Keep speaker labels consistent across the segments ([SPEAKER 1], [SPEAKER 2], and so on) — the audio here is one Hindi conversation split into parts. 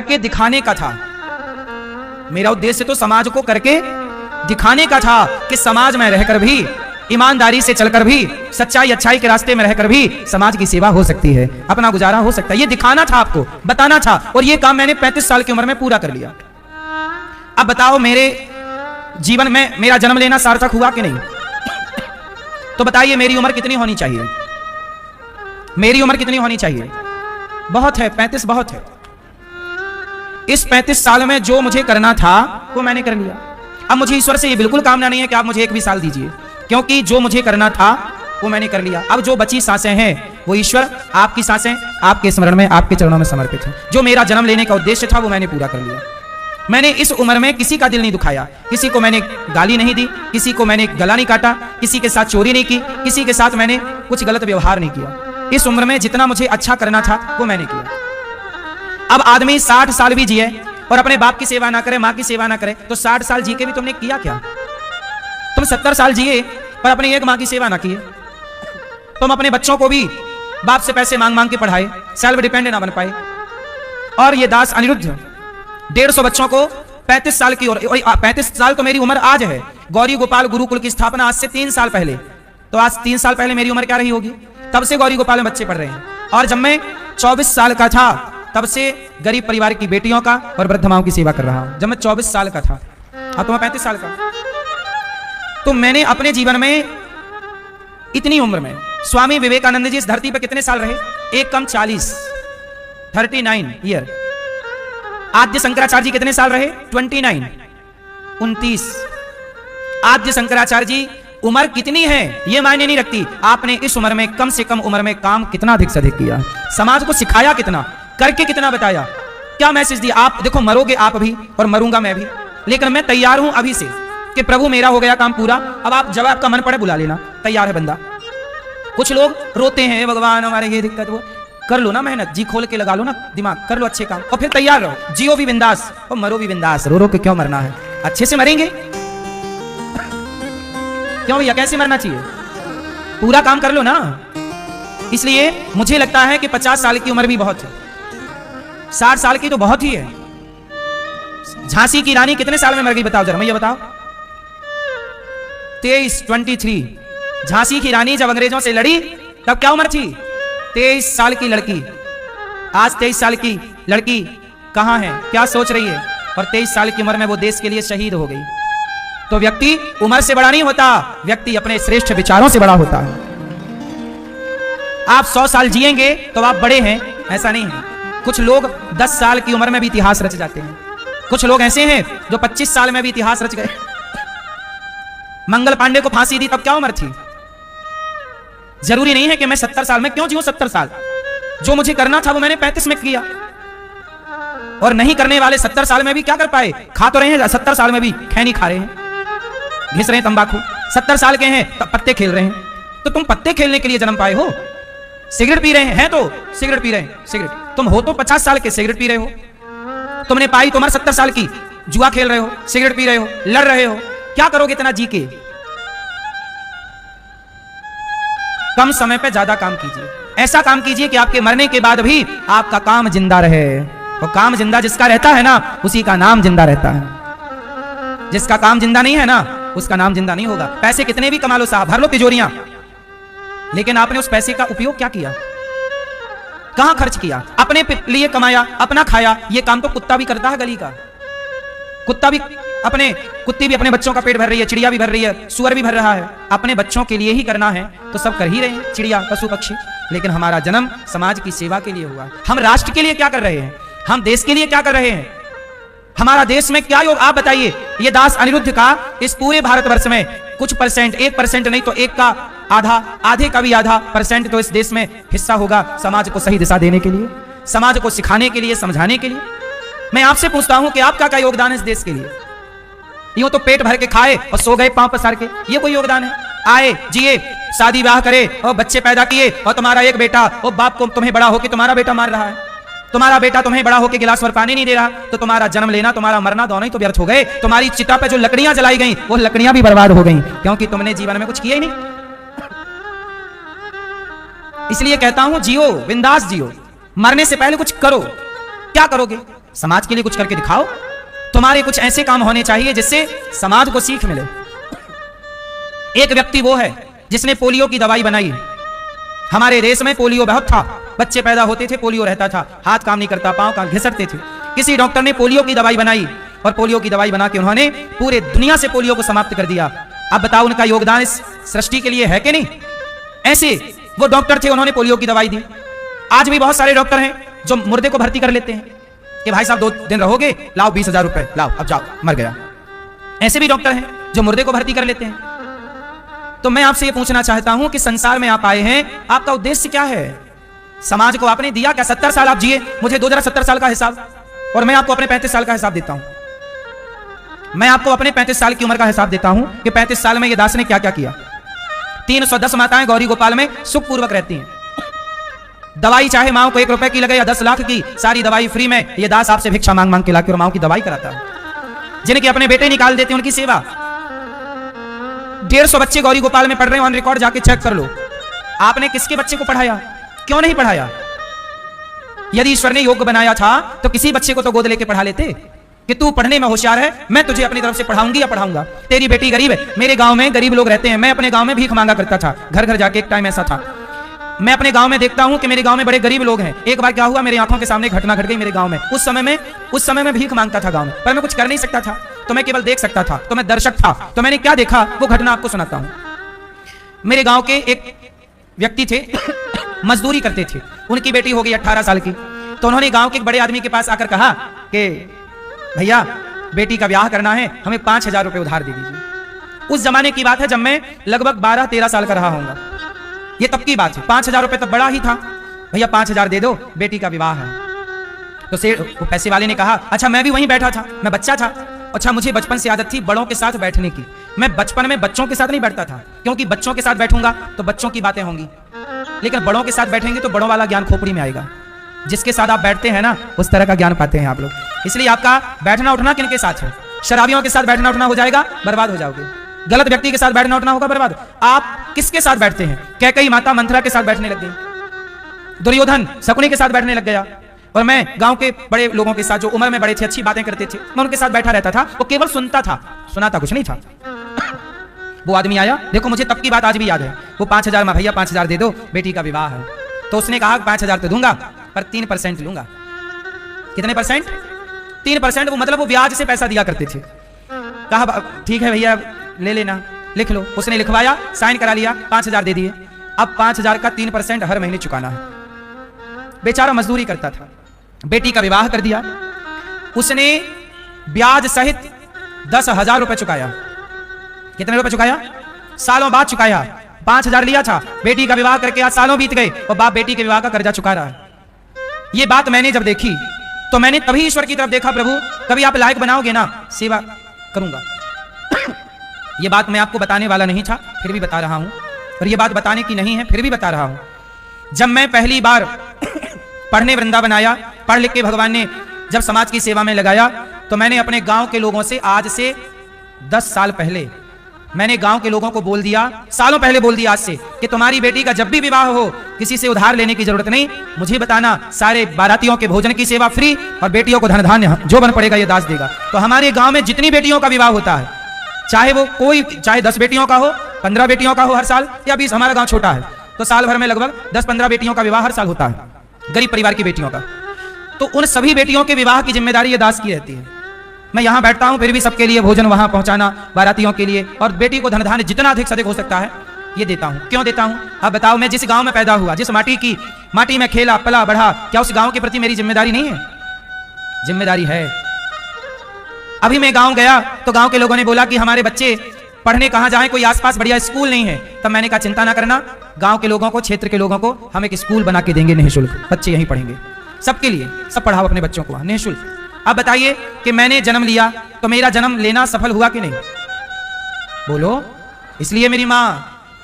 [SPEAKER 1] करके दिखाने का था। मेरा उद्देश्य तो समाज को करके दिखाने का था कि समाज में रहकर भी, ईमानदारी से चलकर भी, सच्चाई अच्छाई के रास्ते में रहकर भी समाज की सेवा हो सकती है, अपना गुजारा हो सकता है। ये दिखाना था, आपको बताना था, और ये काम मैंने 35 साल की उम्र में पूरा कर लिया। अब बताओ मेरे जीवन में मेरा जन्म लेना सार्थक हुआ कि नहीं? तो बताइए मेरी उम्र कितनी होनी चाहिए? मेरी उम्र कितनी होनी चाहिए? बहुत है, 35 बहुत है। इस 35 साल में जो मुझे करना था वो मैंने कर लिया। अब मुझे ईश्वर से ये बिल्कुल कामना नहीं है कि आप मुझे एक भी साल दीजिए, क्योंकि जो मुझे करना था वो मैंने कर लिया। अब जो बची सांसें हैं वो ईश्वर, आपकी सांसें आपके स्मरण में, आपके चरणों में समर्पित हैं। जो मेरा जन्म लेने का उद्देश्य था वो मैंने पूरा कर लिया। मैंने इस उम्र में किसी का दिल नहीं दुखाया, किसी को मैंने गाली नहीं दी, किसी को मैंने गला नहीं काटा, किसी के साथ चोरी नहीं की, किसी के साथ मैंने कुछ गलत व्यवहार नहीं किया। इस उम्र में जितना मुझे अच्छा करना था वो मैंने किया। अब आदमी 60 साल भी जिए और अपने बाप की सेवा ना करे, माँ की सेवा ना करे, तो 60 साल जी के भी तुमने किया क्या? तुम 70 साल जिए पर अपनी एक माँ की सेवा ना किए। तुम अपने बच्चों को भी बाप से पैसे मांग मांग के पढ़ाए, सेल्फ डिपेंडेंट ना बन पाए। और ये दास अनिरुद्ध 150 बच्चों को 35 साल की, और 35 साल तो मेरी उम्र आज है। गौरी गोपाल गुरुकुल की स्थापना आज से 3 साल पहले, तो आज 3 साल पहले मेरी उम्र क्या रही होगी? तब से गौरी गोपाल में बच्चे पढ़ रहे हैं। और जब मैं 24 साल का था तब से गरीब परिवार की बेटियों का और वृद्ध माओं की सेवा कर रहा हूं। जब मैं 24 साल का था, अब तो मैं 35 साल का। तो मैंने अपने जीवन में इतनी उम्र में, स्वामी विवेकानंद जी इस धरती पर कितने साल रहे? एक कम 40, 39 ईयर। आद्य शंकराचार्य जी कितने साल रहे? 29, 29। आद्य शंकराचार्य जी उम्र कितनी है ये मायने नहीं रखती, आपने इस उम्र में कम से कम उम्र में काम कितना अधिक से अधिक किया, समाज को सिखाया कितना, करके कितना बताया, क्या मैसेज दिया। आप देखो, मरोगे आप भी और मरूंगा मैं भी, लेकिन मैं तैयार हूं अभी से कि प्रभु मेरा हो गया काम पूरा। अब आप जब आपका मन पड़े बुला लेना, तैयार है बंदा। कुछ लोग रोते हैं, भगवान हमारे ये दिक्कत, वो कर लो ना मेहनत, जी खोल के लगा लो ना दिमाग, कर लो अच्छे काम और फिर तैयार रहो। जियो भी बिंदास और मरो भी बिंदास। रो रो के क्यों मरना है? अच्छे से मरेंगे क्यों भैया? कैसे मरना चाहिए? पूरा काम कर लो ना। इसलिए मुझे लगता है कि 50 साल की उम्र भी बहुत है, 60 साल की तो बहुत ही है। झांसी की रानी कितने साल में मर गई बताओ जरा, मैं ये बताओ। 23 झांसी की रानी जब अंग्रेजों से लड़ी तब क्या उम्र थी? 23 साल की लड़की। आज 23 साल की लड़की कहां है, क्या सोच रही है? और 23 साल की उम्र में वो देश के लिए शहीद हो गई। तो व्यक्ति उम्र से बड़ा नहीं होता, व्यक्ति अपने श्रेष्ठ विचारों से बड़ा होता है। आप 100 साल जिएंगे तो आप बड़े हैं, ऐसा नहीं है। कुछ लोग 10 साल की उम्र में भी इतिहास रच जाते हैं। कुछ लोग ऐसे हैं जो 25 साल में भी इतिहास रच गए। मंगल पांडे को फांसी दी तब क्या उम्र थी? जरूरी नहीं है कि मैं 70 साल में क्यों जीऊं 70 साल। जो मुझे करना था वो मैंने 35 में किया। और नहीं करने वाले 70 साल में भी क्या कर पाए? खा तो रहे हैं, 70 साल में भी खैनी खा रहे हैं, घिस रहे हैं तंबाकू। 70 साल के हैं तब पत्ते खेल रहे हैं। तो तुम पत्ते खेलने के लिए जन्म पाए हो। सिगरेट पी रहे हैं तो सिगरेट पी रहे हैं, सिगरेट। तुम हो तो 50 साल के, सिगरेट पी रहे हो। तुमने पाई तो उम्र 70 साल की, जुआ खेल रहे हो, सिगरेट पी रहे हो, लड़ रहे हो। क्या करोगे इतना जी के? कम समय पे ज्यादा काम कीजिए। ऐसा काम कीजिए कि आपके मरने के बाद भी आपका काम जिंदा रहे। और काम जिंदा जिसका रहता है ना, उसी का नाम जिंदा रहता है। जिसका काम जिंदा नहीं है ना, उसका नाम जिंदा नहीं होगा। पैसे कितने भी कमा लो साहब, भर लो तिजोरियां, लेकिन आपने उस पैसे का उपयोग क्या किया? कहां खर्च किया? अपने लिए कमाया, अपना खाया। ये काम तो कुत्ता भी करता है गली का। कुत्ती भी अपने बच्चों का पेट भर रही है, चिड़िया भी भर रही है, सुअर भी भर रहा है। अपने बच्चों के लिए ही करना है तो सब कर ही रहे हैं, चिड़िया, पशु पक्षी। लेकिन हमारा जन्म समाज की सेवा के लिए हुआ। हम राष्ट्र के लिए क्या कर रहे हैं? हम देश के लिए क्या कर रहे हैं? हमारा देश में क्या योग, आप बताइए। ये दास अनिरुद्ध का इस पूरे भारतवर्ष में कुछ परसेंट, 1% नहीं तो 1 का आधा, आधे का भी आधा % तो इस देश में हिस्सा होगा समाज को सही दिशा देने के लिए, समाज को सिखाने के लिए, समझाने के लिए। मैं आपसे पूछता हूं कि आपका क्या योगदान है इस देश के लिए? यूं तो पेट भर के खाए और सो गए पांव पसार के, ये कोई योगदान है? आए, जिए, शादी ब्याह करे और बच्चे पैदा किए, और तुम्हारा एक बेटा, और बाप को तुम्हें बड़ा होकर तुम्हारा बेटा मार रहा है, तुम्हारा बेटा तुम्हें बड़ा होकर गिलास भर पानी नहीं दे रहा, तो तुम्हारा जन्म लेना, तुम्हारा मरना दोनों ही तो व्यर्थ हो गए। तुम्हारी चिता पे जो लकड़ियां जलाई गई वो लकड़ियां भी बर्बाद हो गई, क्योंकि तुमने जीवन में कुछ किया ही नहीं। इसलिए कहता हूं जियो, बिंदास जियो, मरने से पहले कुछ करो। क्या करोगे? समाज के लिए कुछ करके दिखाओ। तुम्हारे कुछ ऐसे काम होने चाहिए जिससे समाज को सीख मिले। एक व्यक्ति वो है जिसने पोलियो की दवाई बनाई। हमारे देश में पोलियो बहुत था, बच्चे पैदा होते थे पोलियो रहता था, हाथ काम नहीं करता, पांव काम घिसटते थे। किसी डॉक्टर ने पोलियो की दवाई बनाई और पोलियो की दवाई बना के उन्होंने पूरे दुनिया से पोलियो को समाप्त कर दिया। अब बताओ उनका योगदान इस सृष्टि के लिए है कि नहीं? ऐसे वो डॉक्टर थे, उन्होंने पोलियो की दवाई दी। आज भी बहुत सारे डॉक्टर हैं जो मुर्दे को भर्ती कर लेते हैं कि भाई साहब 2 दिन रहोगे, लाओ 20,000 रुपए, लाओ अब जाओ, मर गया। ऐसे भी डॉक्टर हैं जो मुर्दे को भर्ती कर लेते हैं। तो मैं आपसे ये पूछना चाहता हूं कि संसार में आप आए हैं, आपका उद्देश्य क्या है? समाज को आपने दिया क्या? 70 साल आप जिए, मुझे दो जरा 70 साल का हिसाब, और मैं आपको अपने 35 साल का हिसाब देता हूं। मैं आपको अपने 35 साल की उम्र का हिसाब देता हूं कि 35 साल में ये दास ने क्या क्या किया। 310 माताएं गौरी गोपाल में सुखपूर्वक रहती हैं। दवाई चाहे माओ को 1 रुपए की लगे या 10 लाख की, सारी दवाई फ्री में ये दास आपसे भिक्षा मांग मांग के लाके और माओ की दवाई कराता है। जिनके अपने बेटे निकाल देते हैं उनकी सेवा। 150 बच्चे गौरी गोपाल में पढ़ रहे हैं, ऑन रिकॉर्ड जाके चेक कर लो। आपने किसके बच्चे को पढ़ाया? क्यों नहीं पढ़ाया? यदि ईश्वर ने योग्य बनाया था तो किसी बच्चे को तो गोद लेके पढ़ा लेते कि तू पढ़ने में होशियार है, मैं तुझे अपनी तरफ से पढ़ाऊंगी या पढ़ाऊंगा। तेरी बेटी गरीब है, मेरे गांव में गरीब लोग रहते हैं, मैं अपने गांव में भीख मांगा करता था, घर घर जाके। एक टाइम ऐसा था, मैं अपने गांव में देखता हूं कि मेरे गांव में बड़े गरीब लोग हैं। एक बार क्या हुआ, मेरी आंखों के सामने घटना घट गई मेरे गांव में। उस समय में भीख मांगता था गांव में, पर मैं कुछ कर नहीं सकता था, तो मैं केवल देख सकता था, तो मैं दर्शक था। तो मैंने क्या देखा वो घटना आपको सुनाता हूं। मेरे गांव के एक व्यक्ति थे, मजदूरी करते थे, उनकी बेटी हो गई 18 साल की। तो उन्होंने गांव के एक बड़े आदमी के पास आकर कहा कि भैया बेटी का ब्याह करना है, हमें 5,000 रुपए उधार दे दीजिए। उस जमाने की बात है जब मैं लगभग 12-13 साल का रहा होऊंगा, ये तब की बात है। 5,000 रुपए तब बड़ा ही था। भैया 5,000 दे दो, बेटी का विवाह है। तो वो पैसे वाले ने कहा अच्छा, मैं भी वहीं बैठा था, मैं बच्चा था। अच्छा, मुझे बचपन से आदत थी बड़ों के साथ बैठने की। मैं बचपन में बच्चों के साथ नहीं बैठता था, क्योंकि बच्चों के साथ बैठूंगा तो बच्चों की बातें होंगी, लेकिन बड़ों के साथ बैठेंगे तो बड़ों वाला ज्ञान खोपड़ी में आएगा। जिसके साथ आप बैठते हैं ना, उस तरह का ज्ञान पाते हैं आप लोग। इसलिए आपका बैठना उठना किनके साथ है? शराबियों के साथ बैठना उठना हो जाएगा, बर्बाद हो जाओगे। गलत व्यक्ति के साथ बैठना उठना होगा, बर्बाद। आप किसके साथ बैठते हैं? कैकेयी माता मंथरा के साथ बैठने लग गई, दुर्योधन शकुनी के साथ बैठने लग गया, और मैं गांव के बड़े लोगों के साथ जो उम्र में बड़े थे, अच्छी बातें करते थे, मैं उनके साथ बैठा रहता था। वो केवल सुनता था, सुनाता कुछ नहीं था। वो आदमी आया, देखो मुझे तब की बात आज भी याद है। वो 5,000 में, भैया 5,000 दे दो, बेटी का विवाह है। तो उसने कहा 5,000 तो दूंगा, पर 3% लूंगा। कितने परसेंट? 3%। वो मतलब वो ब्याज से पैसा दिया करते थे। कहा ठीक है भैया ले लेना, लिख लो। उसने लिखवाया, साइन करा लिया, 5,000 दे दिए। अब 5,000 का 3% हर महीने चुकाना है। बेचारा मजदूरी करता था, बेटी का विवाह कर दिया। उसने ब्याज सहित 10,000 रुपए चुकाया। कितने रुपए चुकाया? सालों बाद चुकाया। 5,000 लिया था, बेटी का विवाह करके आज सालों बीत गए और बाप बेटी के विवाह का कर्जा चुका रहा है। ये बात मैंने जब देखी तो मैंने तभी ईश्वर की तरफ देखा, प्रभु कभी आप लायक बनाओगे ना, सेवा करूंगा। ये बात मैं आपको बताने वाला नहीं था, फिर भी बता रहा हूं, और ये बात बताने की नहीं है, फिर भी बता रहा हूं। जब मैं पहली बार पढ़ने वृंदावन आया, पढ़ लिख के भगवान ने जब समाज की सेवा में लगाया, तो मैंने अपने गांव के लोगों से, आज से 10 साल पहले मैंने गांव के लोगों को बोल दिया, सालों पहले बोल दिया आज से, कि तुम्हारी बेटी का जब भी विवाह हो, किसी से उधार लेने की जरूरत नहीं, मुझे बताना, सारे बारातियों के भोजन की सेवा फ्री, और बेटियों को धन धान्य जो बन पड़ेगा ये दास देगा। तो हमारे गांव में जितनी बेटियों का विवाह होता है, चाहे वो कोई, चाहे 10 बेटियों का हो, 15 बेटियों का हो हर साल, या 20, हमारा गांव छोटा है तो साल भर में लगभग 10-15 बेटियों का विवाह हर साल होता है, गरीब परिवार की बेटियों का। तो उन सभी बेटियों के विवाह की जिम्मेदारी ये दास की रहती है। मैं यहां बैठता हूं, फिर भी सबके लिए भोजन वहां पहुंचाना, बारातियों के लिए, और बेटी को धन धान्य जितना अधिक से अधिक हो सकता है ये देता हूं। क्यों देता हूं? अब बताओ, मैं जिस गांव में पैदा हुआ, जिस माटी में खेला पला बढ़ा, क्या उस गांव के प्रति मेरी जिम्मेदारी नहीं है? जिम्मेदारी है। अभी मैं गांव गया तो गांव के लोगों ने बोला कि हमारे बच्चे पढ़ने कहां जाएं, कोई आसपास बढ़िया स्कूल नहीं है। तब मैंने कहा चिंता ना करना, गांव के लोगों को, क्षेत्र के लोगों को हम एक स्कूल बना के देंगे निःशुल्क, बच्चे यहीं पढ़ेंगे, सबके लिए, सब पढ़ाओ अपने बच्चों को निःशुल्क। अब बताइए कि मैंने जन्म लिया तो मेरा जन्म लेना सफल हुआ कि नहीं? बोलो। इसलिए मेरी माँ,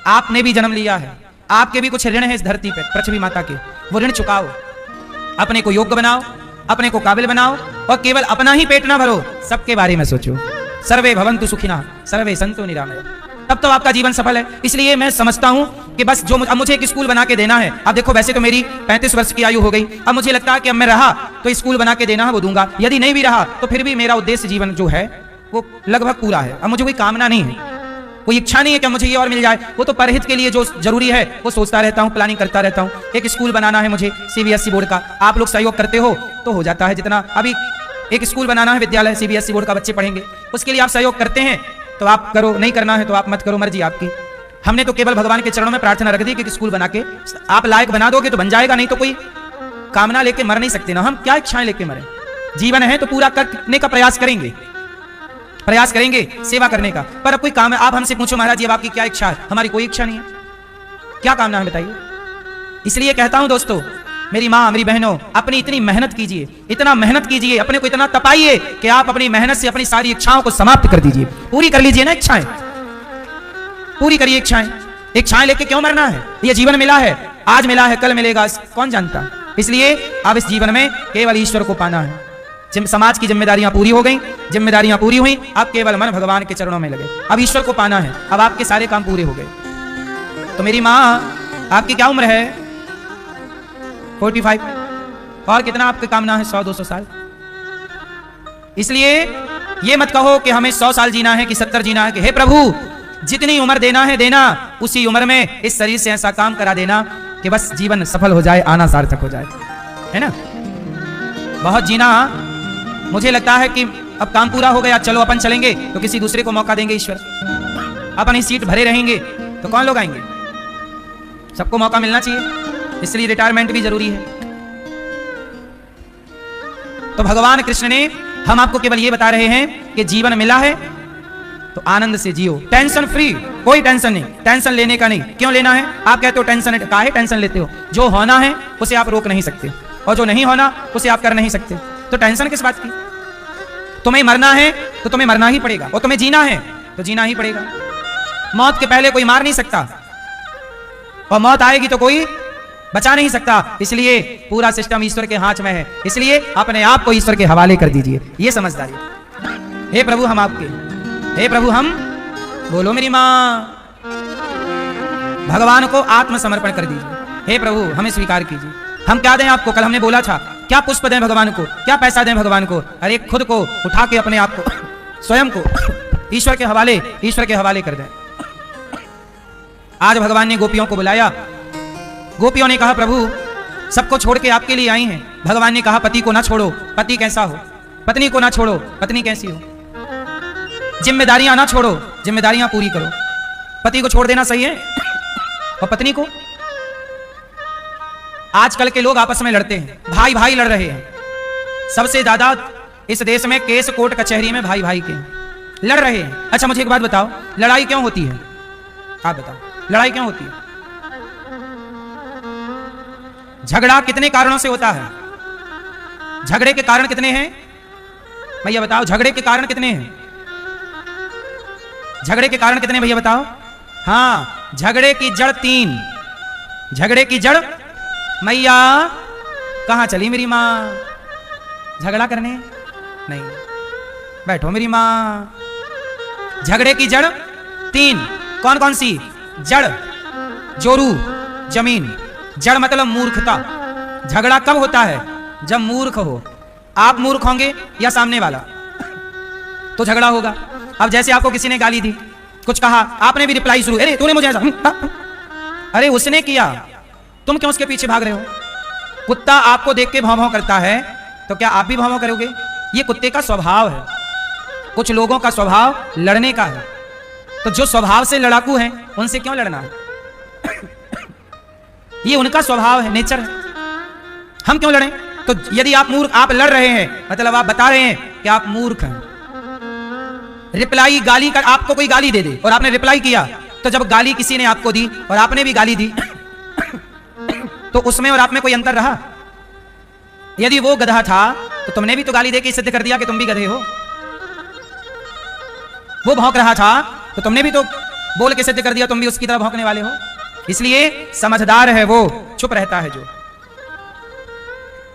[SPEAKER 1] आपने भी जन्म लिया है, आपके भी कुछ ऋण है इस धरती पे, पृथ्वी माता के, वो ऋण चुकाओ, अपने को योग्य बनाओ, अपने को काबिल बनाओ, और केवल अपना ही पेट ना भरो, सबके बारे में सोचो। सर्वे भवन्तु सुखिनः, सर्वे सन्तु निरामयाः। तब तो आपका जीवन सफल है। इसलिए मैं समझता हूं कि बस जो अब मुझे एक स्कूल बना के देना है। अब देखो वैसे तो मेरी 35 वर्ष की आयु हो गई, अब मुझे लगता है कि अब मैं रहा तो स्कूल बना के देना है वो दूंगा, यदि नहीं भी रहा तो फिर भी मेरा उद्देश्य जीवन जो है वो लगभग पूरा है। अब मुझे कोई कामना नहीं है, कोई इच्छा नहीं है कि मुझे ये और मिल जाए। वो तो परहित के लिए जो जरूरी है वो सोचता रहता हूँ, प्लानिंग करता रहता हूँ। एक स्कूल बनाना है मुझे CBSE बोर्ड का, आप लोग सहयोग करते हो तो हो जाता है जितना। अभी एक स्कूल बनाना है, विद्यालय CBSE बोर्ड का बच्चे पढ़ेंगे, उसके लिए आप सहयोग करते हैं तो आप करो, नहीं करना है तो आप मत करो, मर्जी आपकी। हमने तो केवल भगवान के चरणों में प्रार्थना रख दी कि स्कूल बना के आप लायक बना दोगे तो बन जाएगा, नहीं तो कोई कामना लेके मर नहीं सकते ना। हम क्या इच्छाएं लेके मरे? जीवन है तो पूरा करने का प्रयास करेंगे, सेवा करने का। पर अब कोई काम है, आप हमसे पूछो महाराज जी अब आपकी क्या इच्छा है? हमारी कोई इच्छा नहीं है, क्या कामना है बताइए? इसलिए कहता हूं दोस्तों, मेरी माँ, मेरी बहनों, अपनी इतनी मेहनत कीजिए, इतना मेहनत कीजिए, अपने को इतना तपाइए कि आप अपनी मेहनत से अपनी सारी इच्छाओं को समाप्त कर दीजिए, पूरी कर लीजिए ना इच्छाएं, पूरी करिए इच्छाएं। इच्छाएं लेके क्यों मरना है? ये जीवन मिला है, आज मिला है, कल मिलेगा, कौन जानता। इसलिए अब इस जीवन में केवल ईश्वर को पाना है। समाज की जिम्मेदारियां पूरी हो गई, जिम्मेदारियां पूरी हुई, अब केवल मन भगवान के चरणों में लगे। अब ईश्वर को पाना है, अब आपके सारे काम पूरे हो गए। तो मेरी माँ, आपकी क्या उम्र है? 45। और कितना आपकी कामना है? 100-200 साल। इसलिए ये मत कहो कि हमें 100 साल जीना है कि 70 जीना है, कि हे प्रभु जितनी उम्र देना है देना, उसी उम्र में इस शरीर से ऐसा काम करा देना कि बस जीवन सफल हो जाए, आना सार्थक हो जाए, है ना। बहुत जीना, मुझे लगता है कि अब काम पूरा हो गया, चलो अपन चलेंगे, तो किसी दूसरे को मौका देंगे ईश्वर। अपनी सीट भरे रहेंगे तो कौन लोग आएंगे? सबको मौका मिलना चाहिए, इसलिए रिटायरमेंट भी जरूरी है। तो भगवान कृष्ण ने हम आपको केवल ये बता रहे हैं कि जीवन मिला है तो आनंद से जियो, टेंशन फ्री, कोई टेंशन नहीं, टेंशन लेने का नहीं। क्यों लेना है? आप कहते हो टेंशन, काहे टेंशन लेते हो? जो होना है उसे आप रोक नहीं सकते, और जो नहीं होना उसे आप कर नहीं सकते, तो टेंशन किस बात की? तुम्हें मरना है तो तुम्हें मरना ही पड़ेगा, और तुम्हें जीना है तो जीना ही पड़ेगा। मौत के पहले कोई मार नहीं सकता, और मौत आएगी तो कोई बचा नहीं सकता। इसलिए पूरा सिस्टम ईश्वर के हाथ में है, इसलिए अपने आप को ईश्वर के हवाले कर दीजिए, ये समझदारी। हे प्रभु हम आपके, हे प्रभु हम, बोलो मेरी माँ, भगवान को आत्मसमर्पण कर दीजिए। हे प्रभु हमें स्वीकार कीजिए, हम क्या दें आपको? कल हमने बोला था, क्या पुष्प दें भगवान को, क्या पैसा दें भगवान को? अरे खुद को उठा के अपने आप को, स्वयं को ईश्वर के हवाले कर दें। आज भगवान ने गोपियों को बुलाया, गोपियों ने कहा प्रभु सबको छोड़ के आपके लिए आई हैं। भगवान ने कहा पति को ना छोड़ो, पति कैसा हो, पत्नी को ना छोड़ो, पत्नी कैसी हो, जिम्मेदारियां ना छोड़ो, जिम्मेदारियां पूरी करो। पति को छोड़ देना सही है? और पत्नी को? आजकल के लोग आपस में लड़ते हैं, भाई भाई लड़ रहे हैं। सबसे ज्यादा इस देश में केस कोर्ट कचहरी में भाई भाई के लड़ रहे हैं। अच्छा मुझे एक बात बताओ, लड़ाई क्यों होती है? आप बताओ, लड़ाई क्यों होती है? झगड़ा कितने कारणों से होता है? झगड़े के कारण कितने हैं भैया बताओ? झगड़े के कारण कितने हैं? झगड़े के कारण कितने भैया बताओ? हाँ, झगड़े की जड़ 3। झगड़े की जड़, मैया कहां चली मेरी माँ? झगड़ा करने नहीं, बैठो मेरी माँ। झगड़े की जड़ 3, कौन कौन सी? जड़, जोरू, जमीन। जड़ मतलब मूर्खता। झगड़ा कब होता है? जब मूर्ख हो। आप मूर्ख होंगे या सामने वाला, तो झगड़ा होगा। अब जैसे आपको किसी ने गाली दी, कुछ कहा, आपने भी रिप्लाई शुरू, अरे तूने मुझे ऐसा, अरे उसने किया, तुम क्यों उसके पीछे भाग रहे हो? कुत्ता आपको देख के भौं भौं करता है, तो क्या आप भी भौं भौं करोगे? ये कुत्ते का स्वभाव है। कुछ लोगों का स्वभाव लड़ने का है, तो जो स्वभाव से लड़ाकू हैं उनसे क्यों लड़ना है? ये उनका स्वभाव है, नेचर है, हम क्यों लड़ें? तो यदि आप लड़ रहे हैं, मतलब आप बता रहे हैं कि आप मूर्ख हैं। रिप्लाई, गाली का, आपको कोई गाली दे दे और आपने रिप्लाई किया, तो जब गाली किसी ने आपको दी और आपने भी गाली दी, तो उसमें और आप में कोई अंतर रहा? यदि वो गधा था तो तुमने भी तो गाली देके सिद्ध कर दिया कि तुम भी गधे हो। वो भौंक रहा था तो तुमने भी तो बोल के सिद्ध कर दिया तुम भी उसकी तरह भौंकने वाले हो। इसलिए समझदार है वो, चुप रहता है जो।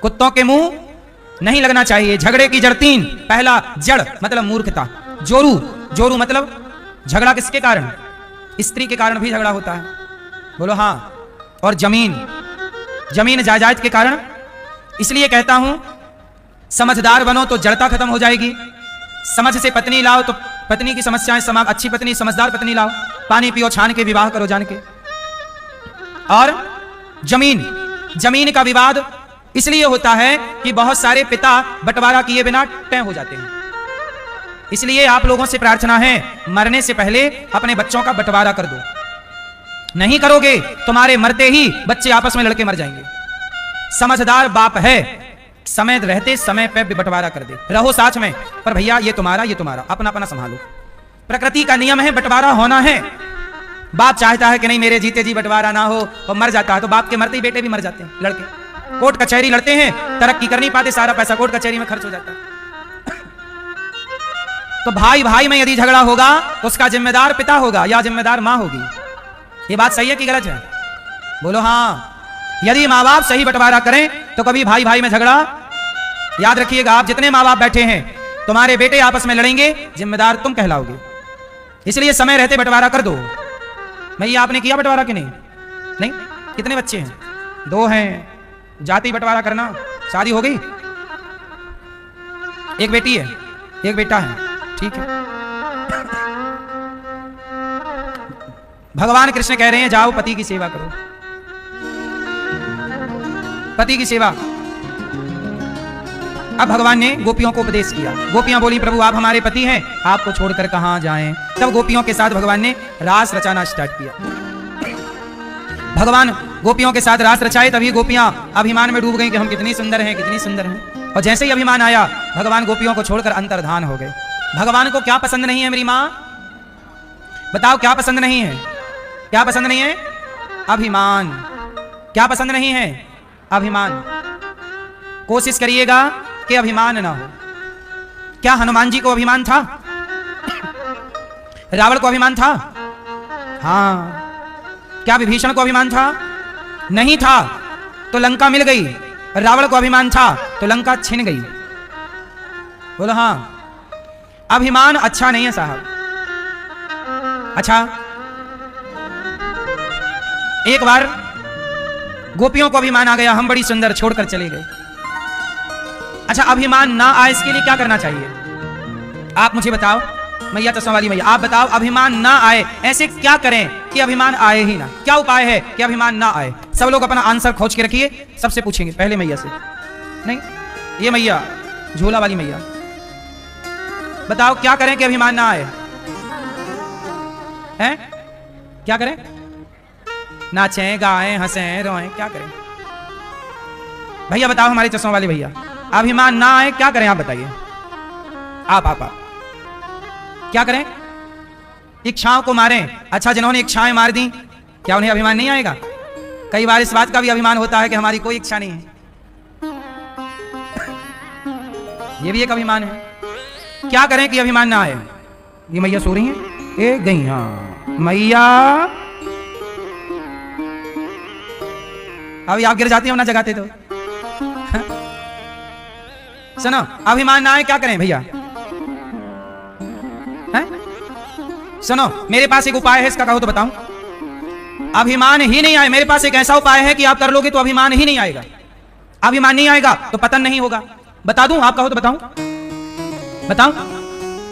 [SPEAKER 1] कुत्तों के मुंह नहीं लगना चाहिए। झगड़े की जड़ 3, पहला जड़ मतलब मूर्खता। जोरू, जोरू मतलब झगड़ा किसके कारण? स्त्री के कारण भी झगड़ा होता है, बोलो हाँ। और जमीन जायदाद के कारण। इसलिए कहता हूं समझदार बनो तो जड़ता खत्म हो जाएगी। समझ से पत्नी लाओ तो पत्नी की समस्याएं समाप्त। अच्छी पत्नी, समझदार पत्नी लाओ, पानी पियो छान के, विवाह करो जान के। और जमीन का विवाद इसलिए होता है कि बहुत सारे पिता बंटवारा किए बिना तय हो जाते हैं। इसलिए आप लोगों से प्रार्थना है, मरने से पहले अपने बच्चों का बंटवारा कर दो। नहीं करोगे तुम्हारे मरते ही बच्चे आपस में लड़के मर जाएंगे। समझदार बाप है, समय रहते समय पे बंटवारा कर दे। रहो साथ में, पर भैया ये तुम्हारा अपना अपना संभालो। प्रकृति का नियम है, बंटवारा होना है। बाप चाहता है कि नहीं मेरे जीते जी बंटवारा ना हो, और मर जाता है तो बाप के मरते ही बेटे भी मर जाते हैं, लड़के। कोर्ट कचहरी लड़ते हैं, तरक्की कर नहीं पाते, सारा पैसा कोर्ट कचहरी में खर्च हो जाता है। तो भाई में यदि झगड़ा होगा तो उसका जिम्मेदार पिता होगा या जिम्मेदार मां होगी। ये बात सही है कि गलत है? बोलो हाँ। यदि माँ बाप सही बंटवारा करें तो कभी भाई में झगड़ा, याद रखिएगा, आप जितने माँ बाप बैठे हैं तुम्हारे बेटे आपस में लड़ेंगे, जिम्मेदार तुम कहलाओगे। इसलिए समय रहते बंटवारा कर दो। भैया आपने किया बंटवारा कि नहीं? कितने बच्चे हैं? 2 हैं। जाति बंटवारा करना। शादी हो गई? एक बेटी है, एक बेटा है, ठीक है। भगवान कृष्ण कह रहे हैं जाओ पति की सेवा करो, पति की सेवा। अब भगवान ने गोपियों को उपदेश किया। गोपियां बोली प्रभु आप हमारे पति हैं, आपको छोड़कर कहां जाएं। तब गोपियों के साथ भगवान ने रास रचाना स्टार्ट किया। भगवान गोपियों के साथ रास रचाए, तभी गोपियां अभिमान में डूब गई कि हम कितनी सुंदर हैं, कितनी सुंदर हैं। और जैसे ही अभिमान आया, भगवान गोपियों को छोड़कर अंतर्धान हो गए। भगवान को क्या पसंद नहीं है मेरी मां? बताओ क्या पसंद नहीं है? क्या पसंद नहीं है? अभिमान। क्या पसंद नहीं है? अभिमान। कोशिश करिएगा कि अभिमान ना हो। क्या हनुमान जी को अभिमान था? रावण को अभिमान था? हाँ। क्या विभीषण को अभिमान था? नहीं था, तो लंका मिल गई। रावण को अभिमान था तो लंका छिन गई। बोलो हाँ। अभिमान अच्छा नहीं है साहब। अच्छा, एक बार गोपियों को अभिमान आ गया, हम बड़ी सुंदर, छोड़कर चले गए। अच्छा, अभिमान ना आए इसके लिए क्या करना चाहिए? आप मुझे बताओ, मैया चश्मा वाली मैया, आप बताओ अभिमान ना आए ऐसे क्या करें कि अभिमान आए ही ना? क्या उपाय है कि अभिमान ना आए? सब लोग अपना आंसर खोज के रखिए। सबसे पूछेंगे, पहले मैया से। नहीं, ये मैया झोला वाली मैया, बताओ क्या करें कि अभिमान ना आए? हैं? क्या करें? नाचें, गाएं, हंसें, रोएं, क्या करें? भैया बताओ, हमारे चश्मा वाले भैया, अभिमान ना आए क्या करें? आप बताइए। आप क्या करें? इच्छाओं को मारें। अच्छा, जिन्होंने इच्छाएं मार दी, क्या उन्हें अभिमान नहीं आएगा? कई बार इस बात का भी अभिमान होता है कि हमारी कोई इच्छा नहीं है। ये भी एक अभिमान है। क्या करें कि अभिमान ना आए? ये मैया सो रही हैं? एक गई। हाँ मैया, अभी आप गिर जाती हो ना जगाते तो। सुनो, अभिमान ना आए क्या करें भैया? सुनो, मेरे पास एक उपाय है, इसका कहो तो बताऊं। अभिमान ही नहीं आए, मेरे पास एक ऐसा उपाय है कि आप कर लोगे तो अभिमान ही नहीं आएगा। अभिमान नहीं आएगा तो पतन नहीं होगा। बता दूं? आप कहो तो बताऊं? बताऊं?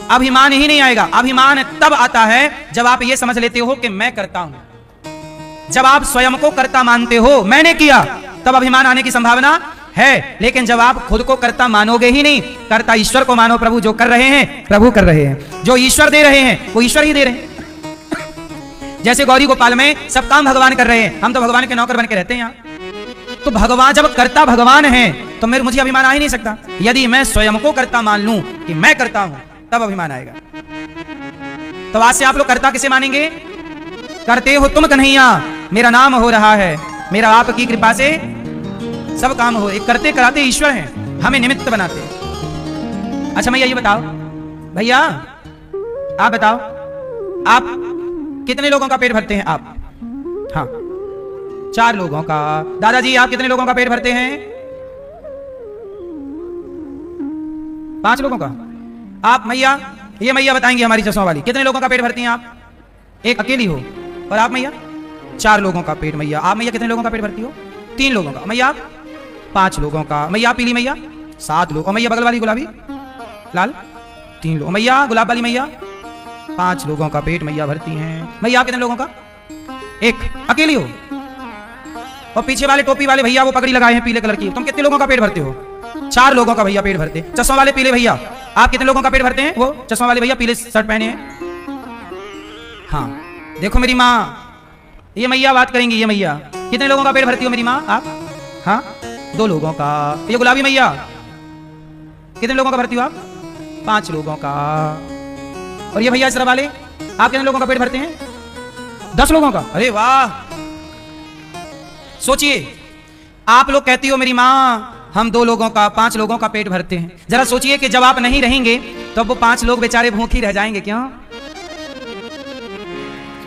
[SPEAKER 1] अभिमान ही नहीं आएगा। अभिमान तब आता है जब आप ये समझ लेते हो कि मैं करता हूं। जब आप स्वयं को कर्ता मानते हो, मैंने किया, तब अभिमान आने की संभावना है। लेकिन जब आप खुद को कर्ता मानोगे ही नहीं, कर्ता ईश्वर को मानो। प्रभु जो कर रहे हैं प्रभु कर रहे हैं, जो ईश्वर दे रहे हैं वो ईश्वर ही दे रहे हैं। जैसे गौरी गोपाल में सब काम भगवान कर रहे हैं, हम तो भगवान के नौकर बन के रहते हैं यहाँ। तो भगवान, जब कर्ता भगवान है तो मुझे अभिमान आ ही नहीं सकता। यदि मैं स्वयं को कर्ता मान लूं कि मैं करता हूं, तब अभिमान आएगा। तो आज से आप लोग कर्ता किसे मानेंगे? करते हो तुम कन्हैया, मेरा नाम हो रहा है, मेरा आपकी कृपा से सब काम हो। एक करते कराते ईश्वर हैं, हमें निमित्त बनाते हैं। अच्छा भैया ये बताओ, भैया आप बताओ, आप कितने लोगों का पेट भरते हैं? आप? हाँ, 4 लोगों का। दादाजी आप कितने लोगों का पेट भरते हैं? 5 लोगों का। आप मैया, ये मैया बताएंगे हमारी चश्मा वाली, कितने लोगों का पेट भरती हैं आप? एक अकेली हो। और आप मैया 4 लोगों का पेट। मैया आप मैया कितने लोगों का पेट भरती हो? 3 लोगों का। मैया 5 लोगों का। मैया पीली मैया 7 लोग। और मैया बगल वाली गुलाबी लाल 3 लोग। मैया गुलाब वाली मैया 5 लोगों का पेट मैया भरती हैं। मैया आप कितने लोगों का? 1 अकेली हो। और पीछे वाले टोपी वाले भैया वो पगड़ी लगाए हैं पीले कलर की, तुम कितने लोगों का पेट भरते हो? 4 लोगों का भैया पेट भरते। चश्मा वाले पीले भैया आप कितने लोगों का पेट भरते हैं? वो चश्मा वाले भैया पीले शर्ट पहने हैं। हाँ देखो मेरी माँ, ये मैया बात करेंगी। ये मैया कितने लोगों का पेट भरती हो मेरी माँ आप? हाँ 2 लोगों का। ये गुलाबी मैया कितने लोगों का भरती हो आप? 5 लोगों का। और ये भैया इस वाले आप कितने लोगों का पेट भरते हैं? 10 लोगों का। अरे वाह। सोचिए आप लोग कहती हो मेरी माँ हम 2 लोगों का 5 लोगों का पेट भरते हैं। जरा सोचिए कि जब आप नहीं रहेंगे तो वो 5 लोग बेचारे भूखे रह जाएंगे। क्यों?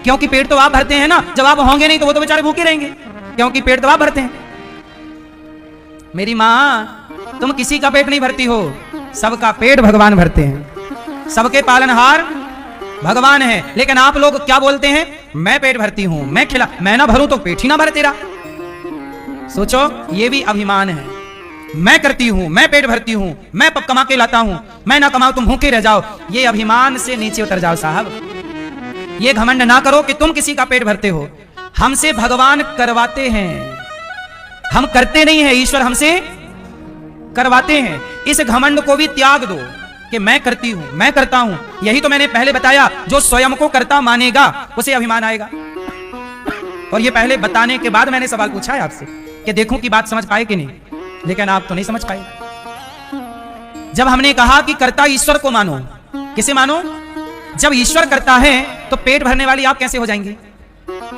[SPEAKER 1] क्योंकि पेट तो आप भरते हैं ना। जब आप होंगे नहीं तो वो तो बेचारे भूखे रहेंगे, क्योंकि पेट तो आप भरते हैं। मेरी माँ तुम किसी का पेट नहीं भरती हो, सबका पेट भगवान भरते हैं। सबके पालनहार भगवान है। लेकिन आप लोग क्या बोलते हैं? मैं पेट भरती हूं, मैं खिला, मैं ना भरूं तो पेट ही ना भरे तेरा। सोचो ये भी अभिमान है। मैं करती हूं, मैं पेट भरती हूं, मैं कमा के लाता हूं, मैं ना कमाऊं तुम भूखे रह जाओ। ये अभिमान से नीचे उतर जाओ साहब। ये घमंड ना करो कि तुम किसी का पेट भरते हो। हमसे भगवान करवाते हैं, हम करते नहीं है, ईश्वर हमसे करवाते हैं। इस घमंड को भी त्याग दो कि मैं करती हूं, मैं करता हूं। यही तो मैंने पहले बताया, जो स्वयं को करता मानेगा उसे अभिमान आएगा। और ये पहले बताने के बाद मैंने सवाल पूछा है आपसे कि देखूं कि बात समझ पाए कि नहीं, लेकिन आप तो नहीं समझ पाए। जब हमने कहा कि कर्ता ईश्वर को मानो, किसे मानो? जब ईश्वर करता है तो पेट भरने वाली आप कैसे हो जाएंगे?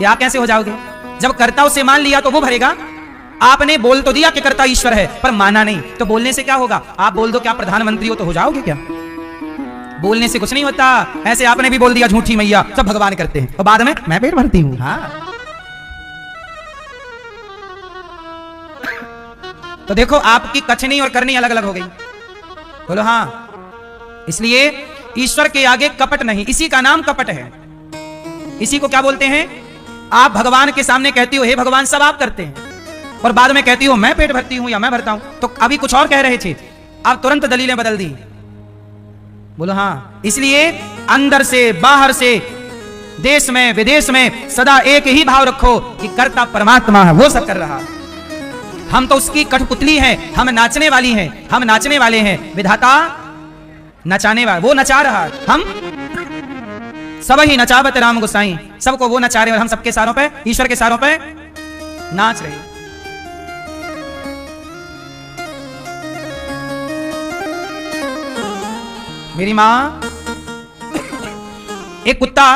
[SPEAKER 1] या आप कैसे हो जाओगे? जब कर्ता उसे मान लिया तो वो भरेगा। आपने बोल तो दिया कि कर्ता ईश्वर है, पर माना नहीं, तो बोलने से क्या होगा? आप बोल दो क्या प्रधानमंत्री हो तो हो जाओगे क्या? बोलने से कुछ नहीं होता। ऐसे आपने भी बोल दिया झूठी मैया सब भगवान करते हैं, और बाद में मैं पेट भरती हूं। हाँ तो देखो आपकी कथनी और करनी अलग अलग हो गई। बोलो हाँ। इसलिए ईश्वर के आगे कपट नहीं, इसी का नाम कपट है। इसी को क्या बोलते हैं? आप भगवान के सामने कहती हो हे भगवान सब आप करते हैं, और बाद में कहती हो मैं पेट भरती हूं या मैं भरता हूं। तो अभी कुछ और कह रहे थे, आप तुरंत दलीलें बदल दी। बोलो हाँ। इसलिए अंदर से बाहर से, देश में विदेश में सदा एक ही भाव रखो कि कर्ता परमात्मा है, वो सब कर रहा। हम तो उसकी कठपुतली हैं, हम नाचने वाली हैं, हम नाचने वाले हैं। विधाता नचाने वाला, वो नचा रहा। हम सब ही नचावत राम गोसाई, सबको वो नचा रहे और हम सबके सारों पे, ईश्वर के सारों पे नाच रहे। मेरी मां, एक कुत्ता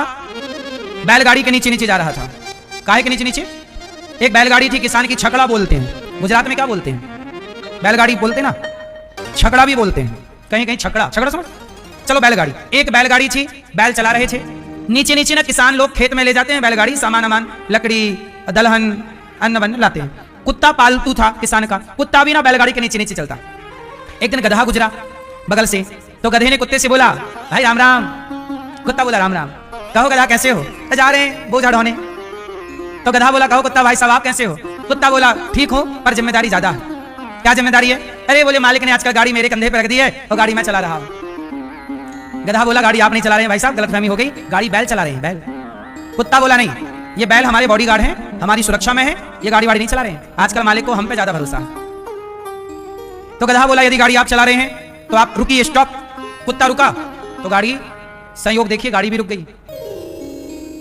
[SPEAKER 1] बैलगाड़ी के नीचे नीचे जा रहा था। काहे के नीचे नीचे? एक बैलगाड़ी थी किसान की, छकड़ा बोलते हैं गुजरात में। क्या बोलते हैं? बैलगाड़ी बोलते ना, छकड़ा भी बोलते हैं, कहीं कहीं छकड़ा। छकड़ा समझ? चलो बैलगाड़ी। एक बैलगाड़ी थी, बैल चला रहे थे। नीचे नीचे ना किसान लोग खेत में ले जाते हैं बैलगाड़ी, सामान अमान, लकड़ी, दलहन, अन्न वन्न लाते हैं। कुत्ता पालतू था किसान का, कुत्ता भी ना बैलगाड़ी के नीचे नीचे चलता। एक दिन गधा गुजरा बगल से, तो गधे ने कुत्ते से बोला भाई राम राम। कुत्ता बोला राम राम। कहो गधा कैसे हो? जा रहे हैं बोझा ढोने। तो गधा बोला कहो कुत्ता भाई साहब आप कैसे हो? कुत्ता बोला ठीक हो पर जिम्मेदारी ज्यादा है। क्या जिम्मेदारी है? अरे बोले मालिक ने आजकल गाड़ी मेरे कंधे पर रख दी है और गाड़ी मैं चला रहा हूं। गधा बोला गाड़ी आप नहीं चला रहे हैं भाई साहब, गलतफहमी हो गई, गाड़ी बैल चला रहे हैं, बैल। कुत्ता बोला नहीं, ये बैल हमारे बॉडीगार्ड हैं, हमारी सुरक्षा में है, ये गाड़ी वाड़ी नहीं चला रहे हैं, आजकल मालिक को हम पे ज्यादा भरोसा है। तो गधा बोला यदि गाड़ी आप चला रहे हैं तो आप रुकिए, स्टॉप। कुत्ता रुका तो गाड़ी, संयोग देखिए गाड़ी भी रुक गई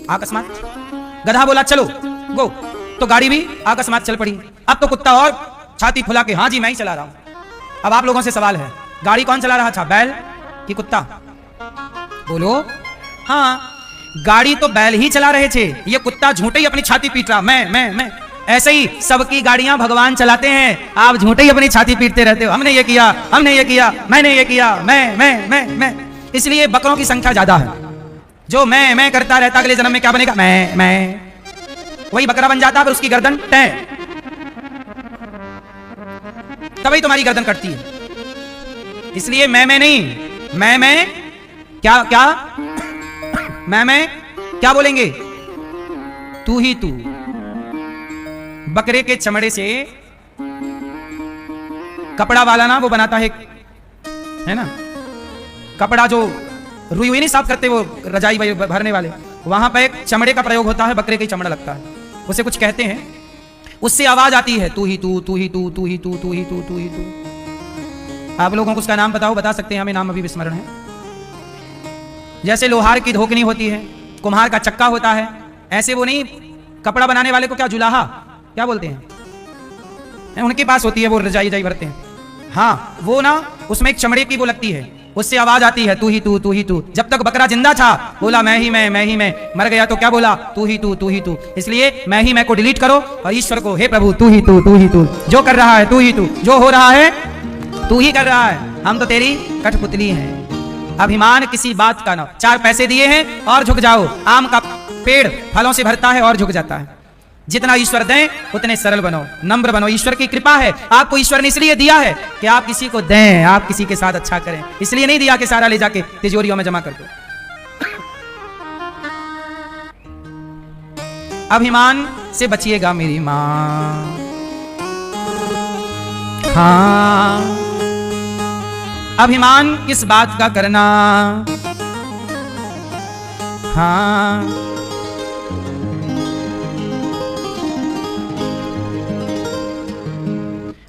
[SPEAKER 1] अकस्मात। गधा बोला चलो गो, तो गाड़ी भी अकस्मात चल पड़ी। अब तो कुत्ता और छाती फुला के हाँ जी मैं ही चला रहा हूं। अब आप लोगों से सवाल है, गाड़ी कौन चला रहा था, बैल कि कुत्ता? बोलो हाँ, गाड़ी तो बैल ही चला रहे थे, ये कुत्ता झूठे ही अपनी छाती पीट रहा मैं। ऐसे ही सबकी गाड़ियां भगवान चलाते हैं, आप झूठे ही अपनी छाती पीटते रहते हो। हमने ये किया, हमने ये किया, मैंने ये किया, मैं। इसलिए बकरों की संख्या ज्यादा है। जो मैं करता रहता, अगले जन्म में क्या बनेगा? मैं। वही बकरा बन जाता, पर उसकी गर्दन तय, तभी तुम्हारी गर्दन कटती है। इसलिए मैं नहीं, मैं क्या क्या मैं क्या बोलेंगे? तू ही तू। बकरे के चमड़े से कपड़ा वाला ना वो बनाता है ना, कपड़ा जो रुई हुई नहीं साफ करते वो रजाई भरने वाले, वहां पर एक चमड़े का प्रयोग होता है, बकरे की चमड़ा लगता है, उसे कुछ कहते हैं, उससे आवाज आती है तू ही तू, तू ही तू, तू ही तू, तू ही तू, तू ही तू। आप लोगों को उसका नाम बताओ, बता सकते हैं, हमें नाम अभी विस्मरण है। जैसे लोहार की धोकनी होती है, कुम्हार का चक्का होता है, ऐसे वो नहीं, कपड़ा बनाने वाले को क्या जुलाहा क्या बोलते हैं, उनके पास होती है वो रजाई भरते हैं, हाँ वो ना, उसमें एक चमड़े की वो लगती है, उससे आवाज आती है तू ही तू, तू ही तू। जब तक बकरा जिंदा था बोला मैं ही मैं, मर गया तो क्या बोला तू ही तू, तू ही तू। इसलिए मैं ही मैं को डिलीट करो और ईश्वर को हे प्रभु तू ही तू, तू ही तू, जो कर रहा है तू ही तू, जो हो रहा है तू ही कर रहा है, हम तो तेरी कठपुतली हैं। अभिमान किसी बात का ना, 4 पैसे दिए हैं और झुक जाओ, आम का पेड़ फलों से भरता है और झुक जाता है। जितना ईश्वर दें उतने सरल बनो, नम्र बनो, ईश्वर की कृपा है, आपको ईश्वर ने इसलिए दिया है कि आप किसी को दें, आप किसी के साथ अच्छा करें, इसलिए नहीं दिया कि सारा ले जाके तिजोरियों में जमा कर दो। अभिमान से बचिएगा मेरी मां, हाँ अभिमान किस बात का करना, हाँ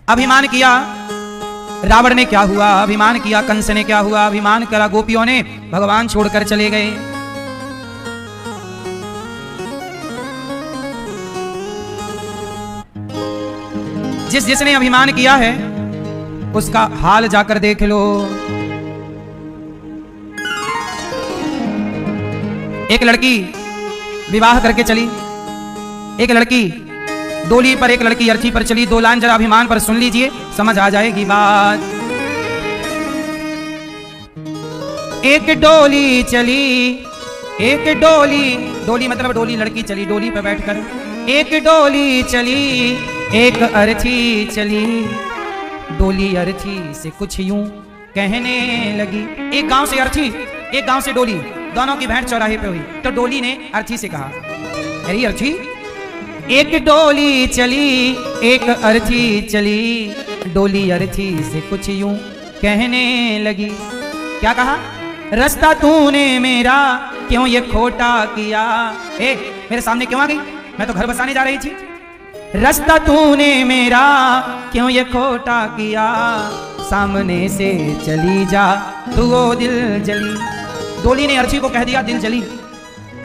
[SPEAKER 1] अभिमान किया रावण ने क्या हुआ, अभिमान किया कंस ने क्या हुआ, अभिमान करा गोपियों ने, भगवान छोड़कर चले गए। जिसने अभिमान किया है उसका हाल जाकर देख लो। एक लड़की विवाह करके चली, एक लड़की डोली पर, एक लड़की अर्थी पर चली। 2 लाइन जरा अभिमान पर सुन लीजिए, समझ आ जाएगी बात। एक डोली चली, एक डोली मतलब डोली, लड़की चली डोली पर बैठकर। एक डोली चली, एक अर्थी चली, डोली अर्थी से कुछ यूं कहने लगी। एक गांव से अर्थी, एक गांव से डोली, दोनों की भेंट चौराहे पे हुई, तो डोली ने अर्थी से कहा अरे अर्थी, एक डोली चली, एक अर्थी चली, डोली अर्थी से कुछ यूं कहने लगी। क्या कहा, रास्ता तूने मेरा क्यों ये खोटा किया। मेरे सामने क्यों आ गई, मैं तो घर बसाने जा रही थी। रास्ता तूने मेरा क्यों ये खोटा किया, सामने से चली जा तू वो दिल जली। डोली ने अर्थी को कह दिया दिल जली।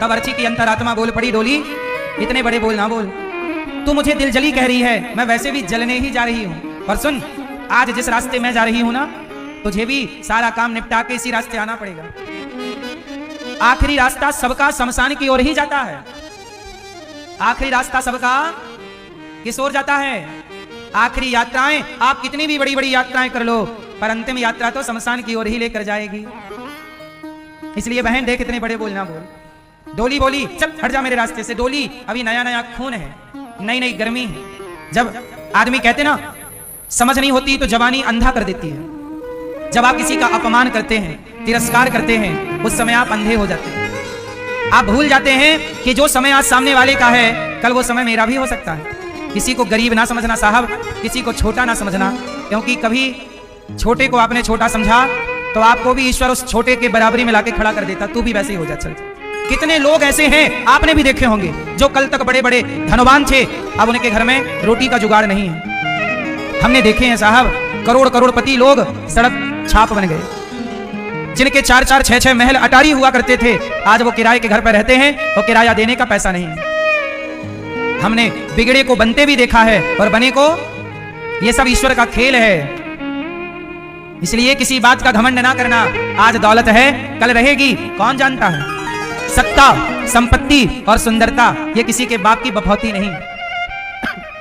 [SPEAKER 1] तब अर्थी की अंतरात्मा बोल पड़ी, डोली इतने बड़े बोल ना बोल, तू मुझे दिल जली कह रही है, मैं वैसे भी जलने ही जा रही हूं। पर सुन, आज जिस रास्ते मैं जा रही हूं ना, तुझे भी सारा काम निपटा के इसी रास्ते आना पड़ेगा। आखिरी रास्ता सबका शमशान की ओर ही जाता है। आखिरी रास्ता सबका किस ओर जाता है। आखिरी यात्राएं आप कितनी भी बड़ी बड़ी यात्राएं कर लो, पर अंतिम यात्रा तो शमशान की ओर ही लेकर जाएगी। इसलिए बहन देख, इतने बड़े बोल ना बोल। डोली बोली चल हट जा मेरे रास्ते से। डोली अभी नया नया खून है, नई नई गर्मी है। जब आदमी कहते ना समझ नहीं होती तो जवानी अंधा कर देती है। जब आप किसी का अपमान करते हैं, तिरस्कार करते हैं, उस समय आप अंधे हो जाते हैं। आप भूल जाते हैं कि जो समय आज सामने वाले का है, कल वो समय मेरा भी हो सकता है। किसी को गरीब ना समझना साहब, किसी को छोटा ना समझना, क्योंकि कभी छोटे को आपने छोटा समझा तो आपको भी ईश्वर उस छोटे के बराबरी में लाके खड़ा कर देता, तू भी वैसे ही हो जा। चल, कितने लोग ऐसे हैं आपने भी देखे होंगे जो कल तक बड़े बड़े धनवान थे, अब उनके घर में रोटी का जुगाड़ नहीं है। हमने देखे हैं साहब, करोड़पति लोग सड़क छाप बन गए। जिनके 4-4, 6-6 महल अटारी हुआ करते थे, आज वो किराए के घर पर रहते हैं और किराया देने का पैसा नहीं है। हमने बिगड़े को बनते भी देखा है और बने को, ये सब ईश्वर का खेल है। इसलिए किसी बात का घमंड ना करना। आज दौलत है, कल रहेगी, कौन जानता है। सत्ता, संपत्ति और सुंदरता ये किसी के बाप की बफौती नहीं।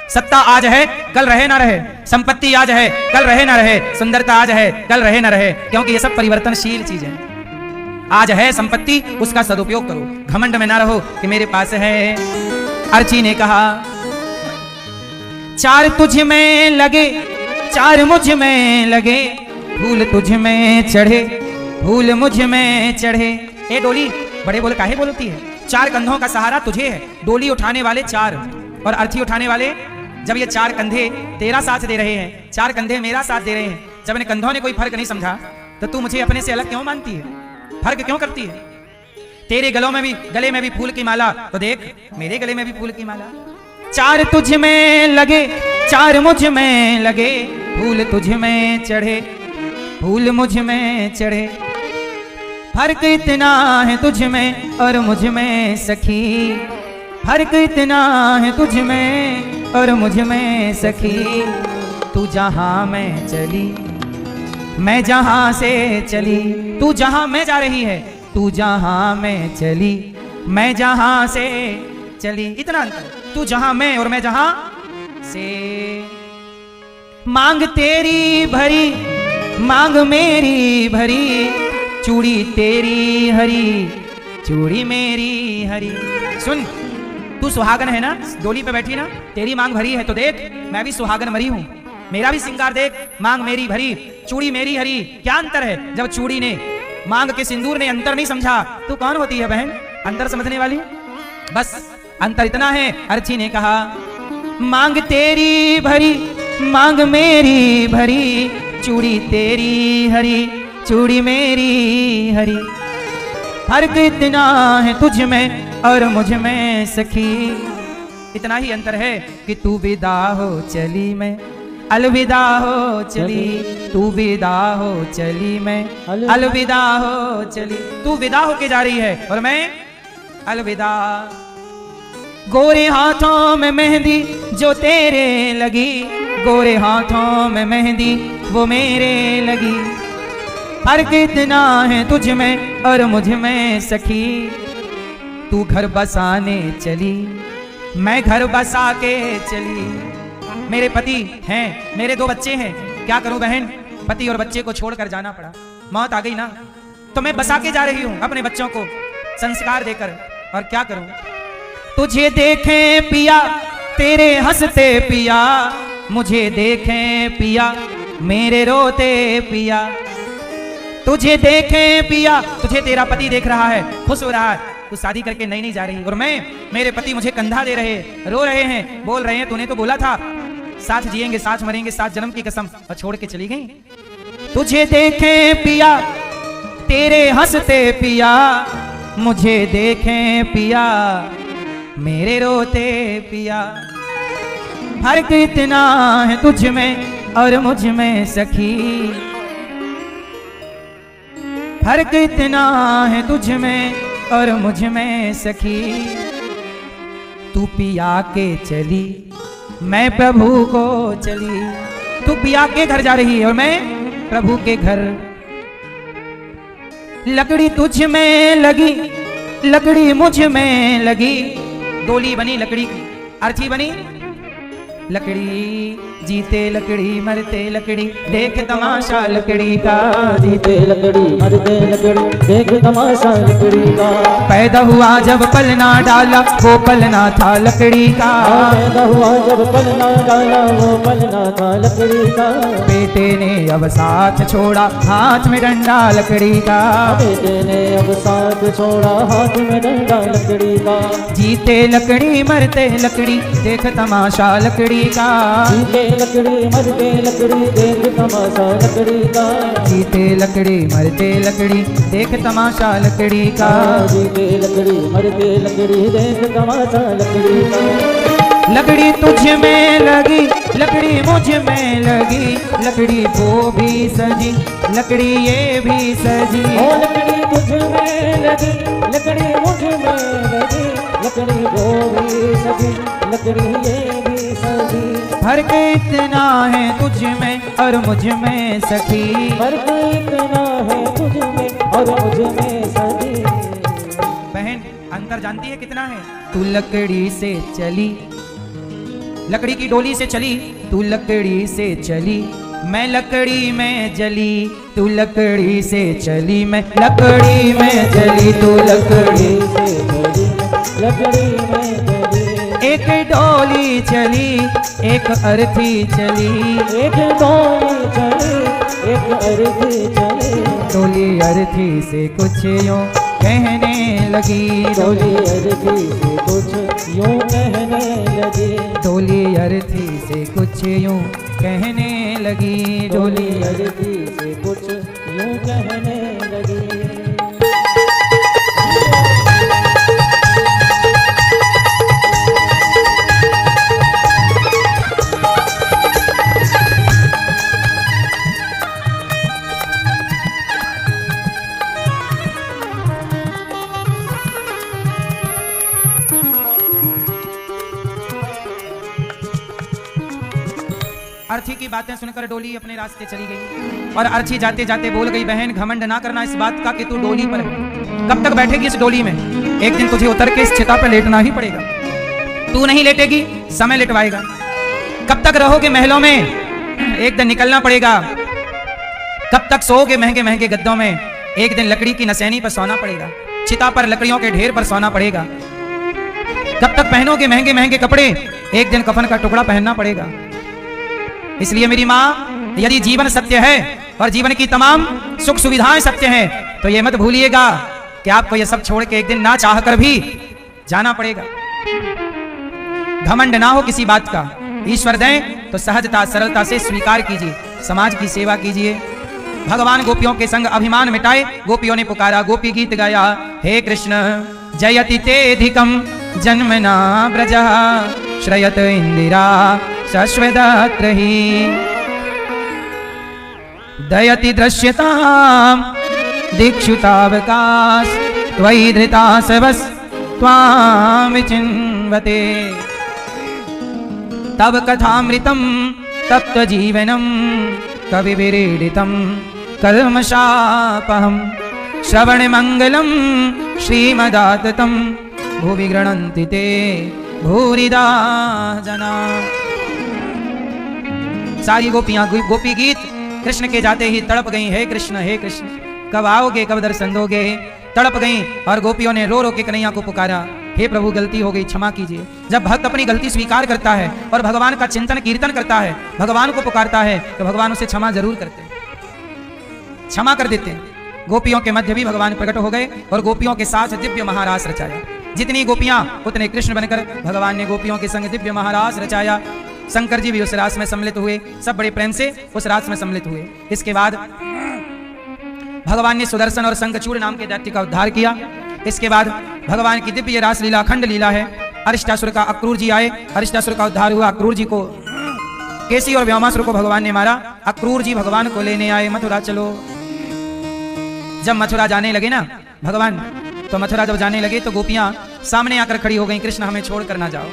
[SPEAKER 1] सत्ता आज है, कल रहे ना रहे। संपत्ति आज है, कल रहे ना रहे। सुंदरता आज है, कल रहे ना रहे, क्योंकि ये सब परिवर्तनशील चीज है। आज है संपत्ति, उसका सदुपयोग करो, घमंड में ना रहो कि मेरे पास है। अर्ची ने कहा 4 तुझ में लगे, 4 मुझ में लगे, फूल तुझ में चढ़े, फूल मुझ में चढ़े। ए डोली बड़े बोले काहे बोलती है। चार कंधों का सहारा तुझे है, डोली उठाने वाले चार और अर्थी उठाने वाले। जब ये चार कंधे तेरा साथ दे रहे हैं, चार कंधे मेरा साथ दे रहे हैं, जब इन कंधों ने कोई फर्क नहीं समझा तो तू मुझे अपने से अलग क्यों मानती है, फर्क क्यों करती है? तेरे गले में भी फूल की माला, तो देख मेरे गले में भी फूल की माला। चार तुझ में लगे, चार मुझ में लगे, फूल तुझ में चढ़े, फूल मुझ में चढ़े। फर्क इतना है तुझ में और मुझ में सखी, फर्क इतना है तुझ में और मुझ में सखी। तू जहां मैं चली, मैं जहां से चली, तू जहां मैं जा रही है, तू जहां मैं चली, मैं जहां से चली। इतना अंतर, तू जहां मैं और मैं जहां से। मांग तेरी भरी, मांग मेरी भरी, चूड़ी तेरी हरी, चूड़ी मेरी हरी। सुन, तू सुहागन है ना, डोली पे बैठी ना, तेरी मांग भरी है तो देख मैं भी सुहागन मरी हूं, मेरा भी सिंगार देख, मांग मेरी भरी, चूड़ी मेरी हरी। क्या अंतर है? जब चूड़ी ने, मांग के सिंदूर ने अंतर नहीं समझा, तू कौन होती है बहन अंतर समझने वाली? बस अंतर इतना है। अर्थी ने कहा मांग तेरी भरी, मांग मेरी भरी, चूड़ी तेरी हरी, चूड़ी मेरी हरी। फर्क इतना है तुझ में और मुझ में सखी। इतना ही अंतर है कि तू विदा हो चली, मैं अलविदा हो चली, तू विदा हो चली, मैं अलविदा हो चली। तू विदा होके जा रही है और मैं अलविदा। गोरे हाथों में मेहंदी जो तेरे लगी, गोरे हाथों में मेहंदी वो मेरे लगी। फर्क इतना है तुझ में और मुझ में सखी। तू घर बसाने चली, मैं घर बसा के चली। मेरे पति हैं, मेरे 2 बच्चे हैं, क्या करूं बहन, पति और बच्चे को छोड़कर जाना पड़ा, मौत आ गई ना, तो मैं बसा के जा रही हूं अपने बच्चों को संस्कार देकर। और क्या करूं? तुझे देखें पिया तेरे हंसते पिया, मुझे देखें पिया मेरे रोते पिया। तुझे देखें पिया, तुझे तेरा पति देख रहा है, खुश हो रहा है, तू शादी करके नहीं जा रही, और मैं, मेरे पति मुझे कंधा दे रहे, रो रहे हैं, बोल रहे हैं तूने तो बोला था साथ जिएंगे साथ मरेंगे 7 जन्म की कसम, और छोड़ के चली गई। तुझे देखें पिया तेरे हंसते पिया, मुझे देखें पिया मेरे रोते पिया। फर्क इतना है तुझ में और मुझ में सखी, फर्क इतना है तुझ में और मुझ में सखी। तू पिया के चली, मैं प्रभु को चली। तू पिया के घर जा रही है और मैं प्रभु के घर। लकड़ी तुझ में लगी, लकड़ी मुझ में लगी, डोली बनी लकड़ी की, अर्थी बनी लकड़ी। जीते लकड़ी मरते लकड़ी, देख तमाशा लकड़ी का,
[SPEAKER 2] जीते लकड़ी मरते लकड़ी, देख तमाशा लकड़ी का।
[SPEAKER 1] पैदा हुआ जब पलना डाला, वो पलना था लकड़ी का।
[SPEAKER 2] पैदा हुआ जब पलना डाला, वो पलना था लकड़ी का।
[SPEAKER 1] बेटे ने अब साथ छोड़ा, हाथ में डंडा लकड़ी का।
[SPEAKER 2] बेटे ने अब साथ छोड़ा, हाथ में डंडा लकड़ी का।
[SPEAKER 1] जीते लकड़ी मरते लकड़ी, देख तमाशा लकड़ी का।
[SPEAKER 2] जीते लकड़ी मरते लकड़ी, देख तमाशा लकड़ी का।
[SPEAKER 1] जीते लकड़ी मरते लकड़ी, देख तमाशा लकड़ी का।
[SPEAKER 2] जीते लकड़ी मरते लकड़ी, देख तमाशा लकड़ी का।
[SPEAKER 1] लकड़ी तुझ में लगी, लकड़ी मुझ में लगी, लकड़ी वो भी सजी, लकड़ी ये भी सजी।
[SPEAKER 2] ओ लकड़ी तुझ में लगी, लकड़ी मुझ में लगी, लकड़ी वो भी सजी, लकड़ी ये भी सजी।
[SPEAKER 1] फर्क इतना है तुझ में और मुझ में सखी।
[SPEAKER 2] फर्क इतना है तुझ में और मुझ में सजी।
[SPEAKER 1] बहन अंतर जानती है कितना है? तू लकड़ी से चली, लकड़ी की डोली से चली, तू लकड़ी से चली, मैं लकड़ी में जली। तू लकड़ी से चली, मैं लकड़ी में जली, तू लकड़ी
[SPEAKER 2] से चली, लकड़ी में चली।
[SPEAKER 1] एक डोली चली, एक अर्थी चली,
[SPEAKER 2] एक डोली चली, एक अर्थी चली।
[SPEAKER 1] डोली अर्थी से कुछ यूं कहने लगी।
[SPEAKER 2] डोली अर्थी से कुछ यूं कहने लगी।
[SPEAKER 1] डोली अर्थी से कुछ यूं कहने लगी।
[SPEAKER 2] डोली अर्थी से कुछ यूं कहने लगी।
[SPEAKER 1] अर्थी की बातें सुनकर डोली अपने रास्ते चली गई और अर्थी जाते जाते बोल गई, बहन घमंड ना करना इस बात का कि तू डोली पर है। कब तक बैठेगी इस डोली में? एक दिन तुझे उतर के इस चिता पर लेटना ही पड़ेगा। तू नहीं लेटेगी, समय लिटवाएगा। कब तक रहोगे महलों में? एक दिन निकलना पड़ेगा। कब तक सोओगे महंगे महंगे गद्दों में? एक दिन लकड़ी की नसैनी पर सोना पड़ेगा, चिता पर लकड़ियों के ढेर पर सोना पड़ेगा। कब तक पहनोगे महंगे महंगे कपड़े? एक दिन कफन का टुकड़ा पहनना पड़ेगा। इसलिए मेरी माँ, यदि जीवन सत्य है और जीवन की तमाम सुख सुविधाएं सत्य हैं, तो ये मत भूलिएगा कि आपको ये सब छोड़ के एक दिन ना चाह कर भी जाना पड़ेगा। घमंड ना हो किसी बात का। ईश्वर दें तो सहजता सरलता से स्वीकार कीजिए, समाज की सेवा कीजिए। भगवान गोपियों के संग अभिमान मिटाए। गोपियों ने पुकारा, गोपी गीत गाया, हे कृष्ण जयति तेधिकम जन्मना ब्रजः श्रयत इंदिरा शश्वदत्र ही दयति दृश्यताम दीक्षुतावकाश त्वयि धृता सवस त्वां विचिन्वते तव कथामृतं तप्त जीवनं कवि विरीडितं कल्मषापहं श्रवण मंगलम श्रीमदाततं भुवि गृह्णन्ति ते भूरिदा जना। सारी गोपियां गोपी गीत कृष्ण के जाते ही तड़प गईं, हे कृष्ण कब आओगे, कब दर्शन दोगे। तड़प गईं और गोपियों ने रो रो के कन्हैया को पुकारा, हे प्रभु गलती हो गई, क्षमा कीजिए। जब भक्त अपनी गलती स्वीकार करता है और भगवान का चिंतन कीर्तन करता है, भगवान को पुकारता है, तो भगवान उसे क्षमा जरूर करते हैं, क्षमा कर देते हैं। गोपियों के मध्य भी भगवान प्रकट हो गए और गोपियों के साथ दिव्य महारास रचाया। जितनी गोपियां उतने कृष्ण बनकर भगवान ने गोपियों के संग दिव्य महारास रचाया। शंकर जी भी उस रास में सम्मिलित हुए, सब बड़े प्रेम से उस रास में सम्मिलित हुए। इसके बाद भगवान ने सुदर्शन और शंखचूड़ नाम के दैत्य का उद्धार किया। इसके बाद भगवान की दिव्य रास लीला अखंड लीला है। अरिष्टासुर का अक्रूर जी आए, अरिष्टासुर का उद्धार हुआ। अक्रूर जी को, केसी और व्योमासुर को भगवान ने मारा। अक्रूर जी भगवान को लेने आए, मथुरा चलो। जब मथुरा जाने लगे ना भगवान, तो मथुरा जब जाने लगे तो गोपियां सामने आकर खड़ी हो गई, कृष्ण हमें छोड़ कर ना जाओ।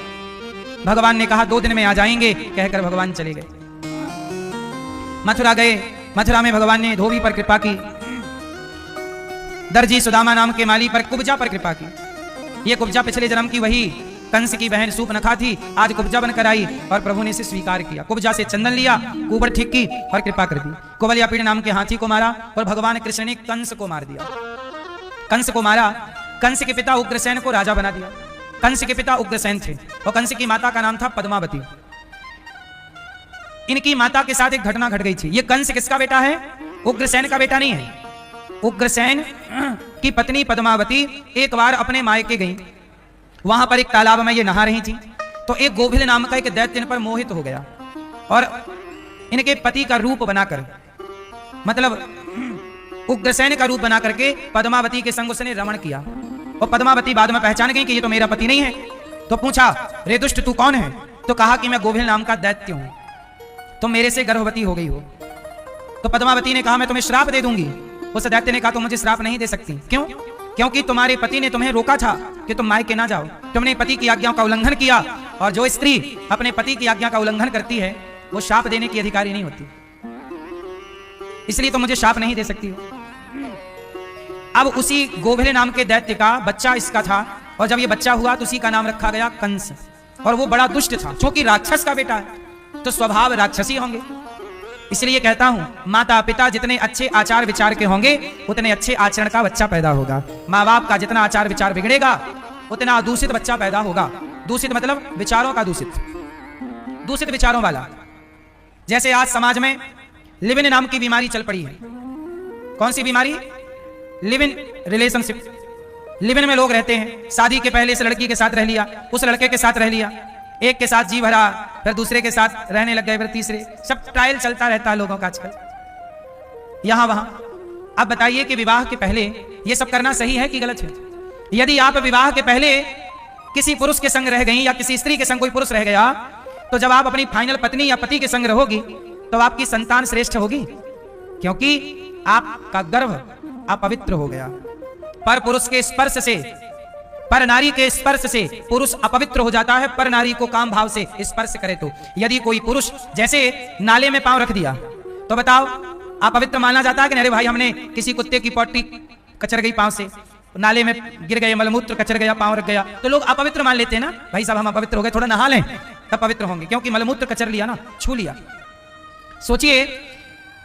[SPEAKER 1] भगवान ने कहा 2 दिन में आ जाएंगे, कहकर भगवान चले गए। मथुरा गए। मथुरा में भगवान ने धोबी पर कृपा की, दर्जी सुदामा नाम के माली पर, कुब्जा पर कृपा की। ये कुब्जा पिछले जन्म की वही कंस की बहन सूर्पनखा थी, आज कुब्जा बनकर आई और प्रभु ने इसे स्वीकार किया। कुब्जा से चंदन लिया, कुबर ठीक की और कृपा कर दी। कुबलियापीड़ नाम के हाथी को मारा और भगवान कृष्ण ने कंस को मार दिया। कंस को मारा। कंस के पिता उग्रसेन को राजा बना दिया। कंस के पिता उग्रसेन थे और कंस की माता का नाम था पद्मावती। इनकी माता के साथ एक घटना घट गई थी। ये कंस किसका बेटा है? उग्रसेन का बेटा नहीं है। उग्रसेन की पत्नी पद्मावती एक बार अपने मायके गई। वहां पर एक तालाब में ये नहा रही थी, तो एक गोभिल नाम का एक दैत्य इन पर मोहित हो गया और इनके पति का रूप बनाकर, मतलब उग्रसेन का रूप बना करके पद्मावती के संग उसने रमण किया। और पद्मावती बाद में पहचान गई कि ये तो मेरा पति नहीं है। तो पूछा, रे दुष्ट तू कौन है? तो कहा कि मैं गोभिल नाम का दैत्य हूं, तुम मेरे से गर्भवती हो गई हो। तो पद्मावती ने कहा मैं तुम्हें श्राप दे दूंगी। उस दैत्य ने कहा तुम मुझे श्राप नहीं दे सकती। क्यों? क्योंकि तुम्हारे पति ने तुम्हें रोका था कि तुम मायके ना जाओ। तुमने पति की आज्ञाओं का उल्लंघन किया, और जो स्त्री अपने पति की आज्ञा का उल्लंघन करती है वो शाप देने की अधिकारी नहीं होती, इसलिए तुम मुझे शाप नहीं दे सकती हो। अब उसी गोभिल नाम के दैत्य का बच्चा इसका था, और जब ये बच्चा हुआ तो उसी का नाम रखा गया कंस। और वो बड़ा दुष्ट था, क्योंकि राक्षस का बेटा है तो स्वभाव राक्षसी होंगे। इसलिए कहता हूं, माता पिता जितने अच्छे आचार विचार के होंगे उतने अच्छे आचरण का बच्चा पैदा होगा। माँ बाप का जितना आचार विचार बिगड़ेगा उतना दूषित बच्चा पैदा होगा। दूषित मतलब विचारों का दूषित विचारों वाला। जैसे आज समाज में लिव इन नाम की बीमारी चल पड़ी है। कौन सी बीमारी? Live in relationship. Live in में लोग रहते हैं, शादी के पहले इस लड़की के साथ रह लिया, उस लड़के के साथ रह लिया, एक के साथ जी भरा, फिर दूसरे के साथ रहने लग गए, फिर तीसरे, सब ट्रायल चलता रहता है लोगों का आजकल यहां वहां। अब बताइए कि विवाह के पहले ये सब करना सही है कि गलत है? यदि आप विवाह के पहले किसी पुरुष के संग रह गई या किसी स्त्री के संग कोई पुरुष रह गया, तो जब आप अपनी फाइनल पत्नी या पति के संग रहोगी तो आपकी संतान श्रेष्ठ होगी, क्योंकि आपका गर्भ अपवित्र हो गया। पर पुरुष के स्पर्श से, पर नारी के स्पर्श से पुरुष अपवित्र हो जाता है, पर नारी को काम भाव से स्पर्श करे तो। यदि कोई पुरुष जैसे नाले में पांव रख दिया तो बताओ अपवित्र माना जाता है कि अरे भाई हमने किसी कुत्ते की पॉटी कचर गई पांव से, नाले में गिर गए, मलमूत्र कचर गया, पांव रख गया, तो लोग अपवित्र मान लेते हैं ना, भाई साहब हम अपवित्र हो गए, थोड़ा नहा लें तब पवित्र होंगे, क्योंकि मलमूत्र कचर लिया ना, छू लिया। सोचिए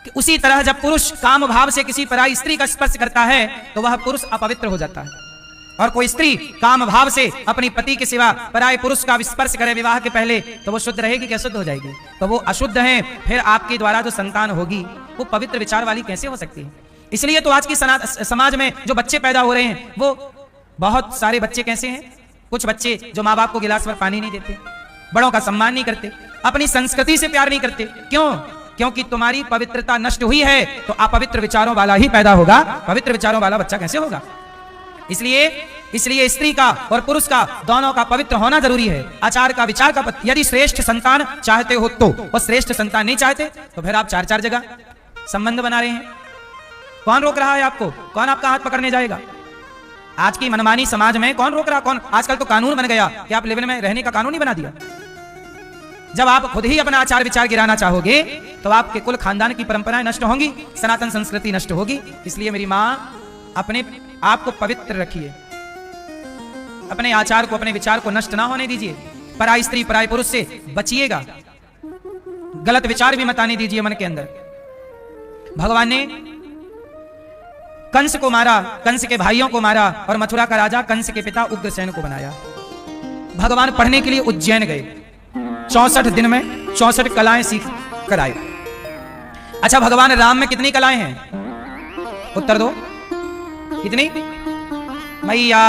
[SPEAKER 1] कि उसी तरह जब पुरुष काम भाव से किसी पराई स्त्री का स्पर्श करता है तो वह पुरुष अपवित्र हो जाता है, और कोई स्त्री काम भाव से अपनी पति के सिवा पराये पुरुष का स्पर्श करे विवाह के पहले तो वो शुद्ध रहेगी कि अशुद्ध हो जाएगी? तो वो अशुद्ध है, फिर आपके द्वारा जो संतान होगी वो पवित्र विचार वाली कैसे हो सकती है? इसलिए तो आज की समाज में जो बच्चे पैदा हो रहे हैं वो बहुत सारे बच्चे कैसे हैं? कुछ बच्चे जो माँ बाप को गिलास भर पानी नहीं देते, बड़ों का सम्मान नहीं करते, अपनी संस्कृति से प्यार नहीं करते। क्यों? क्योंकि तुम्हारी पवित्रता नष्ट हुई है तो अपवित्र विचारों वाला ही पैदा होगा, पवित्र विचारों वाला बच्चा कैसे होगा? इसलिए स्त्री का और पुरुष का दोनों का पवित्र होना जरूरी है, आचार का विचार का। यदि श्रेष्ठ संतान चाहते हो तो, और श्रेष्ठ संतान नहीं चाहते तो फिर आप चार चार जगह संबंध बना रहे हैं। कौन रोक रहा है आपको? कौन आपका हाथ पकड़ने जाएगा? आज की मनमानी समाज में कौन रोक रहा? कौन? आजकल तो कानून बन गया कि आप लिव इन में रहने का कानून ही बना दिया। जब आप खुद ही अपना आचार विचार गिराना चाहोगे तो आपके कुल खानदान की परंपराएं नष्ट होंगी, सनातन संस्कृति नष्ट होगी। इसलिए मेरी मां, अपने आप को पवित्र रखिए, अपने आचार को, अपने विचार को नष्ट ना होने दीजिए। पराई स्त्री पराई पुरुष से बचिएगा, गलत विचार भी मत आने दीजिए मन के अंदर। भगवान ने कंस को मारा, कंस के भाइयों को मारा, और मथुरा का राजा कंस के पिता उग्रसेन को बनाया। भगवान पढ़ने के लिए उज्जैन गए, 64 दिन में 64 कलाएं सीख कर आए। अच्छा, भगवान राम में कितनी कलाएं हैं? उत्तर दो, कितनी? मैया,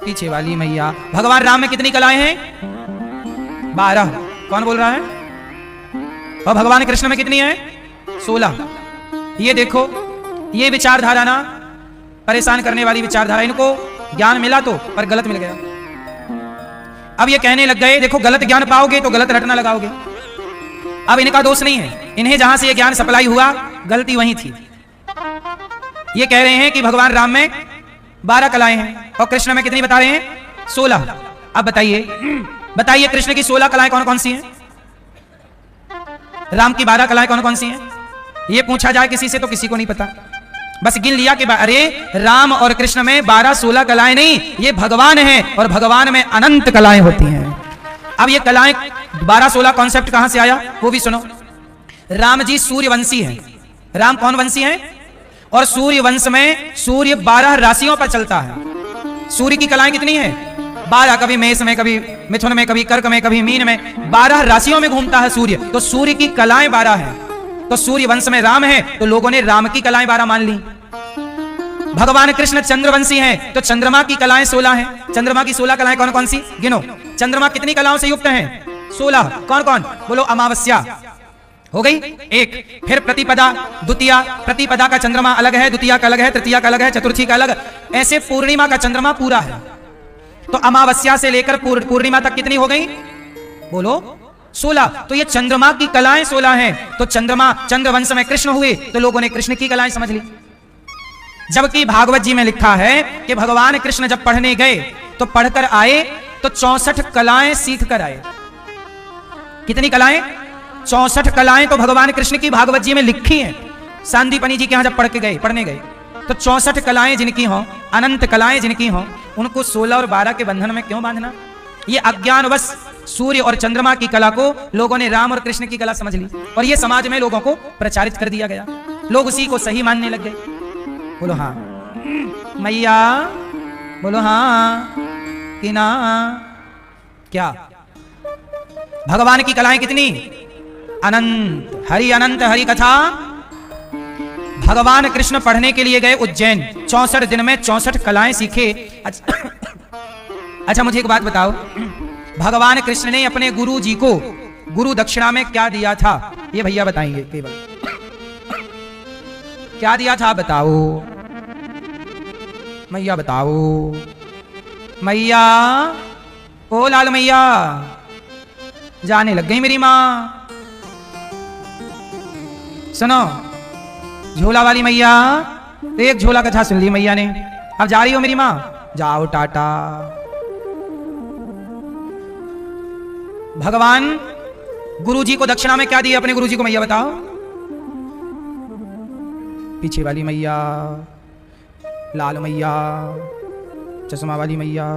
[SPEAKER 1] पीछे वाली मैया। भगवान राम में कितनी कलाएं हैं? 12। कौन बोल रहा है? और भगवान कृष्ण में कितनी है? 16। ये देखो, ये विचारधारा ना परेशान करने वाली विचारधारा। इनको ज्ञान मिला तो, पर गलत मिल गया। अब ये कहने लग गए देखो गलत ज्ञान पाओगे तो गलत रटना लगाओगे। अब इनका दोष नहीं है, इन्हें जहां से ये ज्ञान सप्लाई हुआ गलती वहीं थी। ये कह रहे हैं कि भगवान राम में 12 कलाएं हैं और कृष्ण में कितनी बता रहे हैं? 16। अब बताइए कृष्ण की 16 कलाएं कौन कौन सी हैं? राम की 12 कलाएं कौन कौन सी हैं? ये पूछा जाए किसी से तो किसी को नहीं पता, बस गिन लिया कि अरे राम और कृष्ण में 12-16 कलाएं नहीं, ये भगवान हैं और भगवान में अनंत कलाएं होती हैं। अब ये कलाएं 12-16 कॉन्सेप्ट कहां से आया वो भी सुनो। राम जी सूर्यवंशी हैं। राम कौन वंशी हैं? और सूर्य वंश में सूर्य 12 राशियों पर चलता है। सूर्य की कलाएं कितनी है? 12। कभी मेष में, कभी मिथुन में, कभी कर्क में, कभी मीन में, 12 राशियों में घूमता है सूर्य। तो सूर्य की कलाएं 12 हैं। तो सूर्य वंश में राम है तो लोगों ने राम की कलाएं 12 मान ली। भगवान कृष्ण चंद्रवंशी हैं तो चंद्रमा की कलाएं 16 हैं। चंद्रमा की 16 कलाएं कौन कौन सी? गिनो। चंद्रमा कितनी कलाओं से युक्त हैं? 16। कौन कौन? बोलो। अमावस्या हो गई एक, फिर प्रतिपदा, द्वितीया। प्रतिपदा का चंद्रमा अलग है, द्वितीया का अलग है, तृतीया का अलग है, चतुर्थी का अलग। ऐसे पूर्णिमा का चंद्रमा पूरा है। तो अमावस्या से लेकर पूर्णिमा तक कितनी हो गई? बोलो 16। तो ये चंद्रमा की कलाएं 16 हैं। तो चंद्रवंश में कृष्ण हुए तो लोगों ने कृष्ण की कलाएं समझ ली। जबकि भागवत जी में लिखा है कि भगवान कृष्ण जब पढ़ने गए तो पढ़कर आए तो 64 कलाएं सीख कर आए। कितनी कलाएं? 64 कलाएं तो भगवान कृष्ण की भागवत जी में लिखी हैं। सांदीपनी जी के यहां जब पढ़ने गए तो 64 कलाएं जिनकी हों, अनंत कलाएं जिनकी हों, उनको 16 और 12 के बंधन में क्यों बांधना? ये अज्ञानवश सूर्य और चंद्रमा की कला को लोगों ने राम और कृष्ण की कला समझ ली और ये समाज में लोगों को प्रचारित कर दिया गया। लोग उसी को सही मानने लग गए। बोलो हाँ मैया, बोलो हाँ कि ना। क्या? भगवान की कलाएं कितनी? अनंत। हरि अनंत हरि कथा भगवान कृष्ण पढ़ने के लिए गए उज्जैन। 64 दिन में 64 कलाएं सीखे। अच्छा मुझे एक बात बताओ, भगवान कृष्ण ने अपने गुरु जी को गुरु दक्षिणा में क्या दिया था? ये भैया बताएंगे केवल। क्या दिया था बताओ मैया, बताओ मैया। ओ लाल मैया, जाने लग गई मेरी माँ। सुनो, झोला वाली मैया, एक झोला कथा सुन ली मैया ने, अब जा रही हो मेरी माँ? जाओ टाटा। भगवान गुरुजी को दक्षिणा में क्या दिया अपने गुरुजी को मैया बताओ? पीछे वाली मैया, लाल मैया, चश्मा वाली मैया,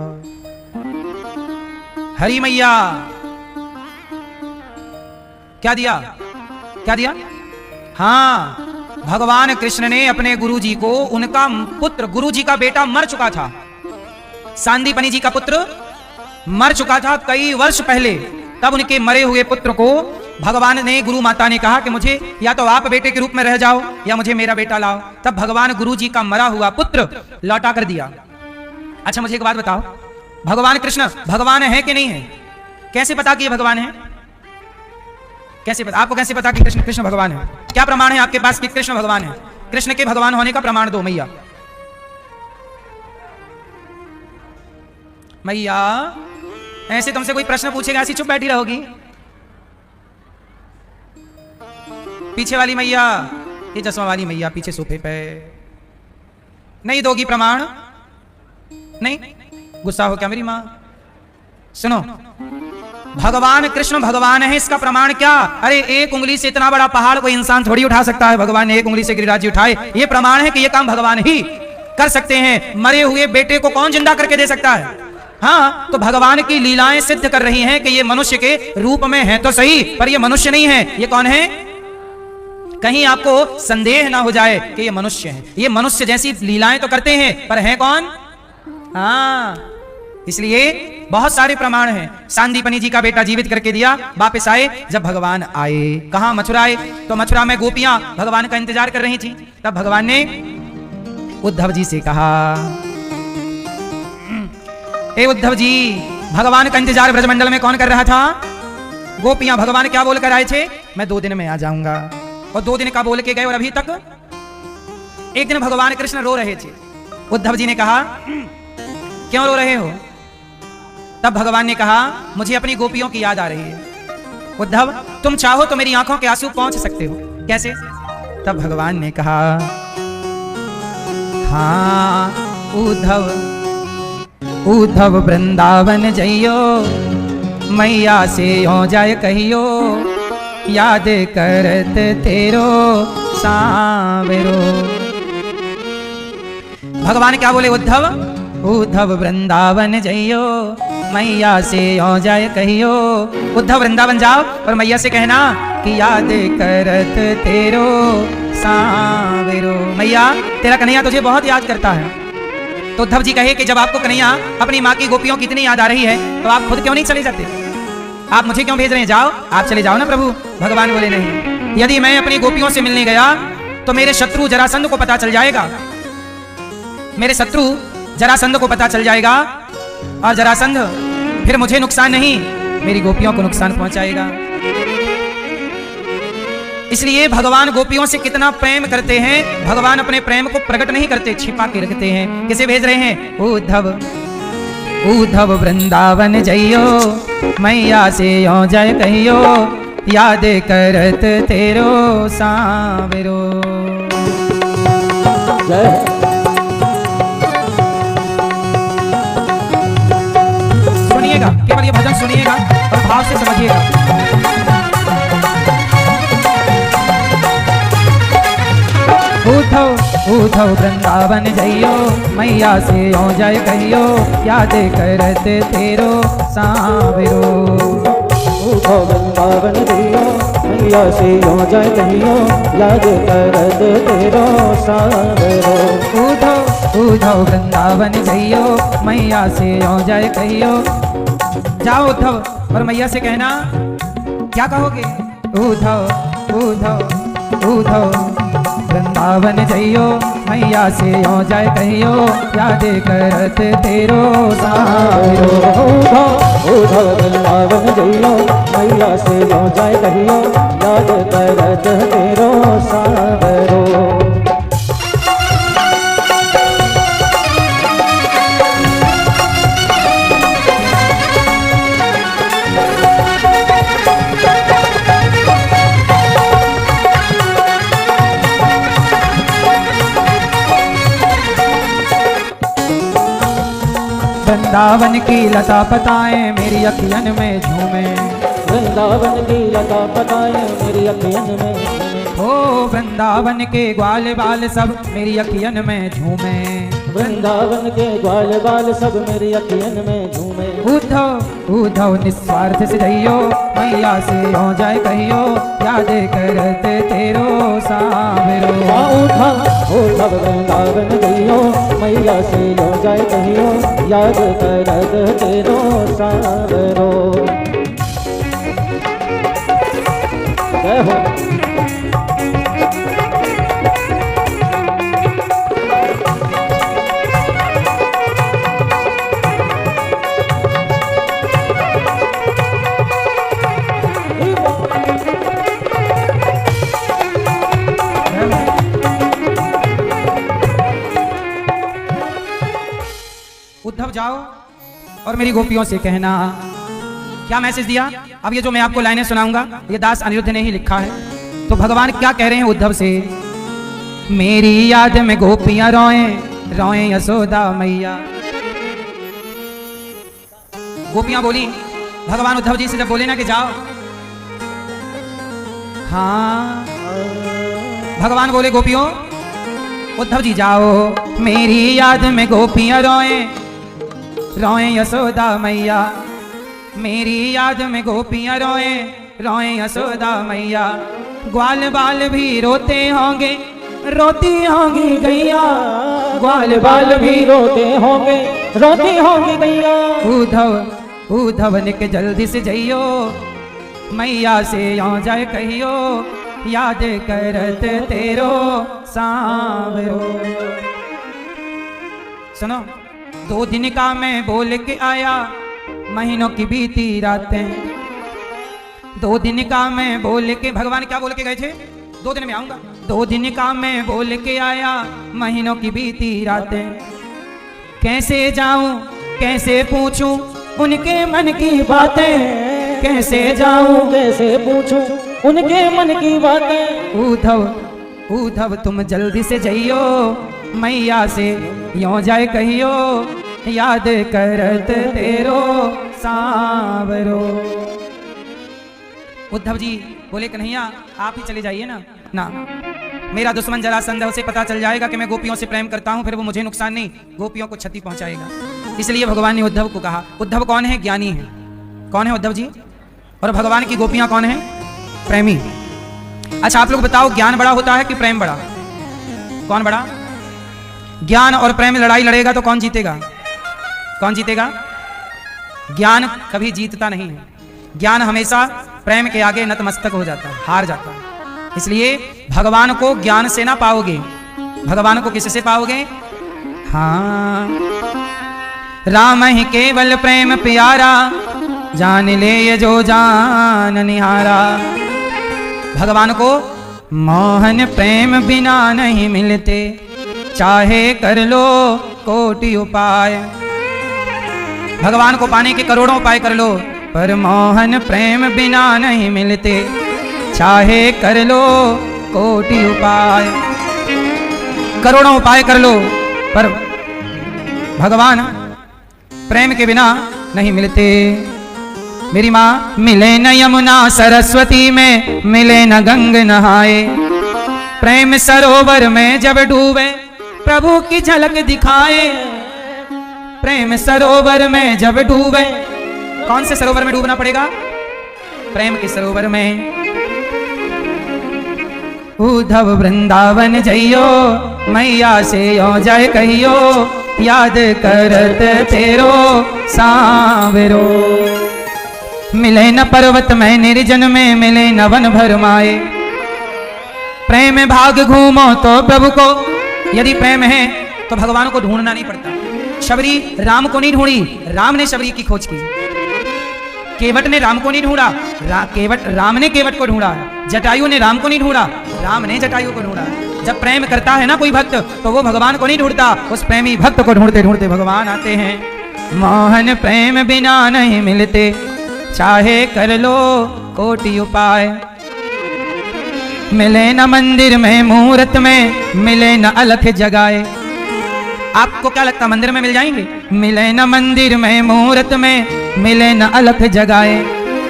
[SPEAKER 1] हरी मैया। क्या दिया? क्या दिया? हाँ, भगवान कृष्ण ने अपने गुरुजी को, उनका पुत्र, गुरुजी का बेटा मर चुका था, सांदीपनी जी का पुत्र मर चुका था कई वर्ष पहले। तब उनके मरे हुए पुत्र को भगवान ने, गुरु माता ने कहा कि मुझे या तो आप बेटे के रूप में रह जाओ या मुझे मेरा बेटा लाओ। तब भगवान गुरु जी का मरा हुआ पुत्र लौटा कर दिया। अच्छा मुझे एक बात बताओ, भगवान कृष्ण भगवान है कि नहीं है? कैसे पता कि ये भगवान है? कैसे पता? आपको कैसे पता कि कृष्ण कृष्ण भगवान है? क्या प्रमाण है आपके पास कि कृष्ण भगवान है? कृष्ण के भगवान होने का प्रमाण दो मैया। मैया ऐसे तुमसे कोई प्रश्न पूछेगा ऐसी चुप बैठी रहोगी? पीछे वाली मैया, ये चश्मा वाली मैया पीछे सोफे पे, नहीं दोगी प्रमाण? नहीं? गुस्सा हो क्या मेरी मां? सुनो, भगवान कृष्ण भगवान है, इसका प्रमाण क्या? अरे एक उंगली से इतना बड़ा पहाड़ कोई इंसान थोड़ी उठा सकता है। भगवान ने एक उंगली से गिरिराज जी उठाए, ये प्रमाण है कि ये काम भगवान ही कर सकते हैं। मरे हुए बेटे को कौन जिंदा करके दे सकता है? हाँ, तो भगवान की लीलाएं सिद्ध कर रही हैं कि ये मनुष्य के रूप में है तो सही, पर ये मनुष्य नहीं है। ये कौन है? कहीं आपको संदेह ना हो जाए कि ये मनुष्य है। ये मनुष्य जैसी लीलाएं तो करते हैं, पर है कौन? हाँ, इसलिए बहुत सारे प्रमाण हैं। सांदीपनी जी का बेटा जीवित करके दिया, वापस आए। जब भगवान आए, कहां? मथुरा आए। तो मथुरा में गोपियां भगवान का इंतजार कर रही थी। तब भगवान ने उद्धव जी से कहा, ए उद्धव जी, भगवान का इंतजार ब्रजमंडल में कौन कर रहा था? गोपियां। भगवान क्या बोलकर आए थे? मैं 2 दिन में आ जाऊंगा। और 2 दिन का बोल के गए और अभी तक। एक दिन भगवान कृष्ण रो रहे थे। उद्धव जी ने कहा, क्यों रो रहे हो? तब भगवान ने कहा, मुझे अपनी गोपियों की याद आ रही है। उद्धव, तुम चाहो तो मेरी आंखों के आंसू पहुंच सकते हो। कैसे? तब भगवान ने कहा, हाँ उद्धव, उद्धव वृंदावन जइयो, मैया से हो जाए कहियो, याद करत तेरो सावेरो। भगवान क्या बोले? उद्धव, उद्धव वृंदावन जइयो, मैया से हो जाए कहियो। उद्धव वृंदावन जाओ और मैया से कहना कि याद करत तेरो सावेरो। मैया तेरा कन्हैया तुझे बहुत याद करता है। तो उद्धव जी कहे कि जब आपको कन्हैया अपनी माँ की गोपियों की इतनी याद आ रही है तो आप खुद क्यों नहीं चले जाते? आप मुझे क्यों भेज रहे हैं? जाओ, आप चले जाओ ना प्रभु। भगवान बोले, नहीं, यदि मैं अपनी गोपियों से मिलने गया तो मेरे शत्रु जरासंध को पता चल जाएगा। मेरे शत्रु जरासंध को पता चल जाएगा और जरासंध फिर मुझे नुकसान नहीं, मेरी गोपियों को नुकसान पहुंचाएगा। इसलिए भगवान गोपियों से कितना प्रेम करते हैं। भगवान अपने प्रेम को प्रकट नहीं करते, छिपा के रखते हैं। किसे भेज रहे हैं? उद्धव, उद्धव वृंदावन जइयो, मैया से हो जाए कहियो, याद करत तेरो सावेरो। सुनिएगा, केवल ये भजन सुनिएगा और भाव से समझिएगा। उद्धव, उद्धव वृंदावन जइयो, मैया से हो जाए कहियो, याद करत तेरो सावेरो।
[SPEAKER 2] उद्धव वृंदावन जइयो, मैया से हो जाए कहियो, याद करत तेरो सावेरो।
[SPEAKER 1] उद्धव, उद्धव वृंदावन जइयो, मैया से हो जाए कहियो। जाओ उद्धव और मैया से कहना, क्या कहोगे? उद्धव, उद्धव, उद्धव वृंदावन जइयो मैया से हो जाए कहियो याद करत तेरो सावरो।
[SPEAKER 2] उधव वृंदावन जइयो मैया से हो जाए कहियो याद करत तेरो सावरो।
[SPEAKER 1] वृंदावन की लता पताएं मेरी अखियन में झूमे।
[SPEAKER 2] वृंदावन की लता पताएं मेरी अखियन में
[SPEAKER 1] हो वृंदावन के ग्वाल बाल सब मेरी अखियन में झूमे।
[SPEAKER 2] वृंदावन के ग्वाल बाल सब मेरी अखियन में झूमे।
[SPEAKER 1] उद्धव उद्धव निस्वार्थ से जइयो मैया से हो जाए कहियो याद करत तेरो सावरो।
[SPEAKER 2] उद्धव उद्धव वृंदावन जइयो मैया से हो जाए कहियो याद करत तेरो सावरो। जय हो।
[SPEAKER 1] उद्धव जाओ और मेरी गोपियों से कहना। क्या मैसेज दिया? अब ये जो मैं आपको लाइनें सुनाऊंगा ये दास अनिरुद्ध ने ही लिखा है। तो भगवान क्या कह रहे हैं उद्धव से? मेरी याद में गोपियां रोए रोए यशोदा मैया। गोपियां बोली, भगवान उद्धव जी से जब बोले ना कि जाओ, हाँ भगवान बोले गोपियों उद्धव जी जाओ, मेरी याद में गोपियां रोए रोए यशोदा मैया। मेरी याद में गोपियां रोए रोए यशोदा मैया। ग्वाल बाल भी रोते होंगे रोती होंगी गैया।
[SPEAKER 2] ग्वाल बाल भी रोते होंगे रोती होंगी गैया।
[SPEAKER 1] उद्धव उद्धव निक जल्दी से जइयो मैया से आ जाए कहियो याद करत तेरो सावरो। सुनो, 2 दिन का मैं बोल के आया महीनों की बीती रातें। 2 दिन का मैं बोल के, भगवान क्या बोल के गए थे? 2 दिन में आऊंगा। 2 दिन का मैं बोल के आया महीनों की बीती रातें। कैसे जाऊं कैसे पूछूं उनके मन की बातें। कैसे जाऊं
[SPEAKER 2] कैसे पूछूं उनके मन की बातें।
[SPEAKER 1] उद्धव उद्धव तुम जल्दी से जइयो मैया से यों जाए कहियो याद करत तेरो सावरो। उद्धव जी बोले कन्हैया आप ही चले जाइए ना मेरा दुश्मन जरासंध उसे पता चल जाएगा कि मैं गोपियों से प्रेम करता हूं, फिर वो मुझे नुकसान नहीं गोपियों को क्षति पहुंचाएगा। इसलिए भगवान ने उद्धव को कहा। उद्धव कौन है? ज्ञानी है। कौन है उद्धव जी? और भगवान की गोपियां कौन है? प्रेमी। अच्छा आप लोग बताओ, ज्ञान बड़ा होता है कि प्रेम बड़ा? कौन बड़ा? ज्ञान और प्रेम लड़ाई लड़ेगा तो कौन जीतेगा? कौन जीतेगा? ज्ञान कभी जीतता नहीं है। ज्ञान हमेशा प्रेम के आगे नतमस्तक हो जाता है, हार जाता है। इसलिए भगवान को ज्ञान से ना पाओगे, भगवान को किससे पाओगे? हाँ, राम ही केवल प्रेम प्यारा जान ले ये जो जान निहारा। भगवान को मोहन प्रेम बिना नहीं मिलते, चाहे कर लो कोटि उपाय। भगवान को पाने के करोड़ों उपाय कर लो, पर मोहन प्रेम बिना नहीं मिलते, चाहे कर लो कोटि उपाय। करोड़ों उपाय कर लो पर भगवान प्रेम के बिना नहीं मिलते। मेरी माँ, मिले न यमुना सरस्वती में, मिले न गंग नहाए। प्रेम सरोवर में जब डूबे प्रभु की झलक दिखाए। प्रेम सरोवर में जब डूबे, कौन से सरोवर में डूबना पड़ेगा? प्रेम के सरोवर में। उद्धव वृंदावन जइयो मैया से ओ जाए कहियो याद करत तेरो सांवरो। मिले न पर्वत में निर्जन में, मिले न वन भर माए। प्रेम भाग घूमो तो प्रभु को। यदि प्रेम है तो भगवान को ढूंढना नहीं पड़ता। शबरी राम को नहीं ढूंढी, राम ने शबरी की खोज की। केवट ने राम को नहीं ढूंढा, राम ने केवट को ढूंढा। जटायु ने राम को नहीं ढूंढा, राम ने जटायु को ढूंढा। जब प्रेम करता है ना कोई भक्त, तो वो भगवान को नहीं ढूंढता, उस प्रेमी भक्त को ढूंढते ढूंढते भगवान आते हैं। मोहन प्रेम बिना नहीं मिलते, चाहे कर लो कोटि उपाय। मिले न मंदिर में मुहूर्त में, मिले न अलख जगाए। आपको क्या लगता मंदिर में मिल जाएंगे? मिले न मंदिर में मुहूर्त में, मिले न अलख जगाए।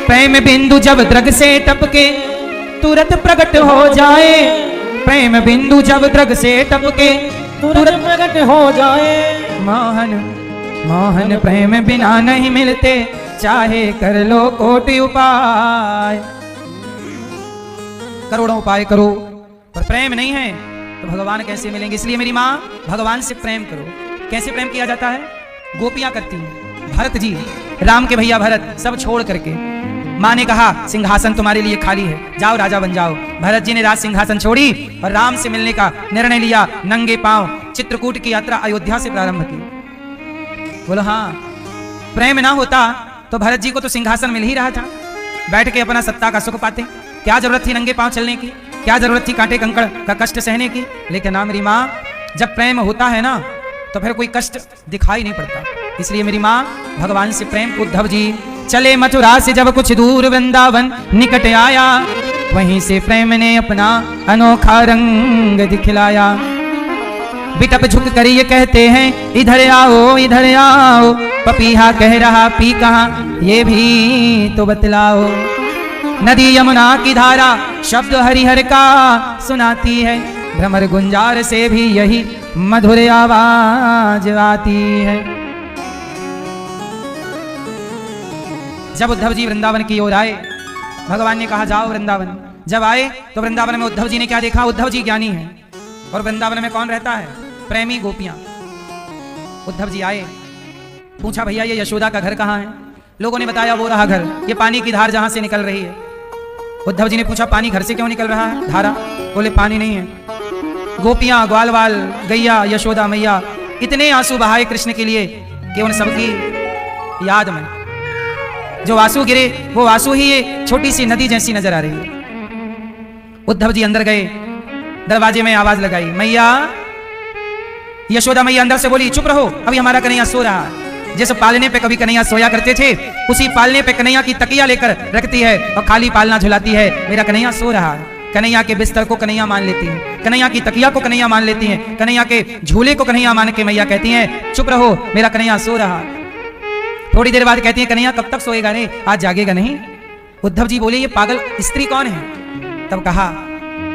[SPEAKER 1] प्रेम बिंदु जब द्रग से टपके, तुरंत प्रकट हो जाए। प्रेम बिंदु जब द्रग से टपके, तुरंत प्रकट हो जाए। मोहन मोहन प्रेम बिना नहीं मिलते, चाहे कर लो कोटि उपाय। करोड़ों उपाय करो पर प्रेम नहीं है तो भगवान कैसे मिलेंगे? इसलिए मेरी माँ, भगवान से प्रेम करो। कैसे प्रेम किया जाता है? गोपियां करती हैं। भरत जी, राम के भैया भरत, सब छोड़ करके माँ ने कहा सिंहासन तुम्हारे लिए खाली है, जाओ राजा बन जाओ। भरत जी ने राज सिंहासन छोड़ी और राम से मिलने का निर्णय लिया। नंगे पांव चित्रकूट की यात्रा अयोध्या से प्रारंभ की। बोलो हाँ, प्रेम ना होता तो भरत जी को तो सिंहासन मिल ही रहा था, बैठ के अपना सत्ता का सुख पाते। क्या जरूरत थी नंगे पांव चलने की? क्या जरूरत थी कांटे कंकड़ का कष्ट सहने की? लेकिन ना मेरी माँ, जब प्रेम होता है ना तो फिर कोई कष्ट दिखाई नहीं पड़ता। इसलिए मेरी माँ भगवान से प्रेम। उद्धव जी चले मथुरा से जब कुछ दूर, वृंदावन निकट आया। वहीं से प्रेम ने अपना अनोखा रंग दिखलाया। बिटप झुक कर ये कहते हैं, इधर आओ इधर आओ। पपीहा कह रहा पी कहाँ, ये भी तो बतलाओ। नदी यमुना की धारा शब्द हरिहर का सुनाती है। भ्रमर गुंजार से भी यही मधुर आवाज आती है। जब उद्धव जी वृंदावन की ओर आए, भगवान ने कहा जाओ वृंदावन। जब आए तो वृंदावन में उद्धव जी ने क्या देखा? उद्धव जी ज्ञानी हैं और वृंदावन में कौन रहता है? प्रेमी गोपियां। उद्धव जी आए, पूछा भैया ये यशोदा का घर कहाँ है? लोगों ने बताया वो रहा घर, ये पानी की धार जहां से निकल रही है। उद्धव जी ने पूछा पानी घर से क्यों निकल रहा है? धारा। बोले पानी नहीं है। गोपियां, ग्वालवाल, गैया, यशोदा मैया इतने आंसू बहाए कृष्ण के लिए कि उन सबकी याद में जो आंसू गिरे वो आंसू ही ये छोटी सी नदी जैसी नजर आ रही है। उद्धव जी अंदर गए, दरवाजे में आवाज लगाई, मैया। यशोदा मैया अंदर से बोली चुप रहो, अभी हमारा कन्हैया सो रहा है। जिस पालने पे कभी कन्हैया सोया करते थे, उसी पालने पे कन्हैया की तकिया लेकर रखती है और खाली पालना झुलाती है। मेरा कन्हैया सो रहा है। कन्हैया के बिस्तर को कन्हैया मान लेती है, कन्हैया की तकिया को कन्हैया मान लेती है, कन्हैया के झूले को कन्हैया मान के मैया कहती है चुप रहो, मेरा कन्हैया सो रहा है। थोड़ी देर बाद कहती है कन्हैया कब तक सोएगा रे, आज जागेगा नहीं? उद्धव जी बोले ये पागल स्त्री कौन है? तब कहा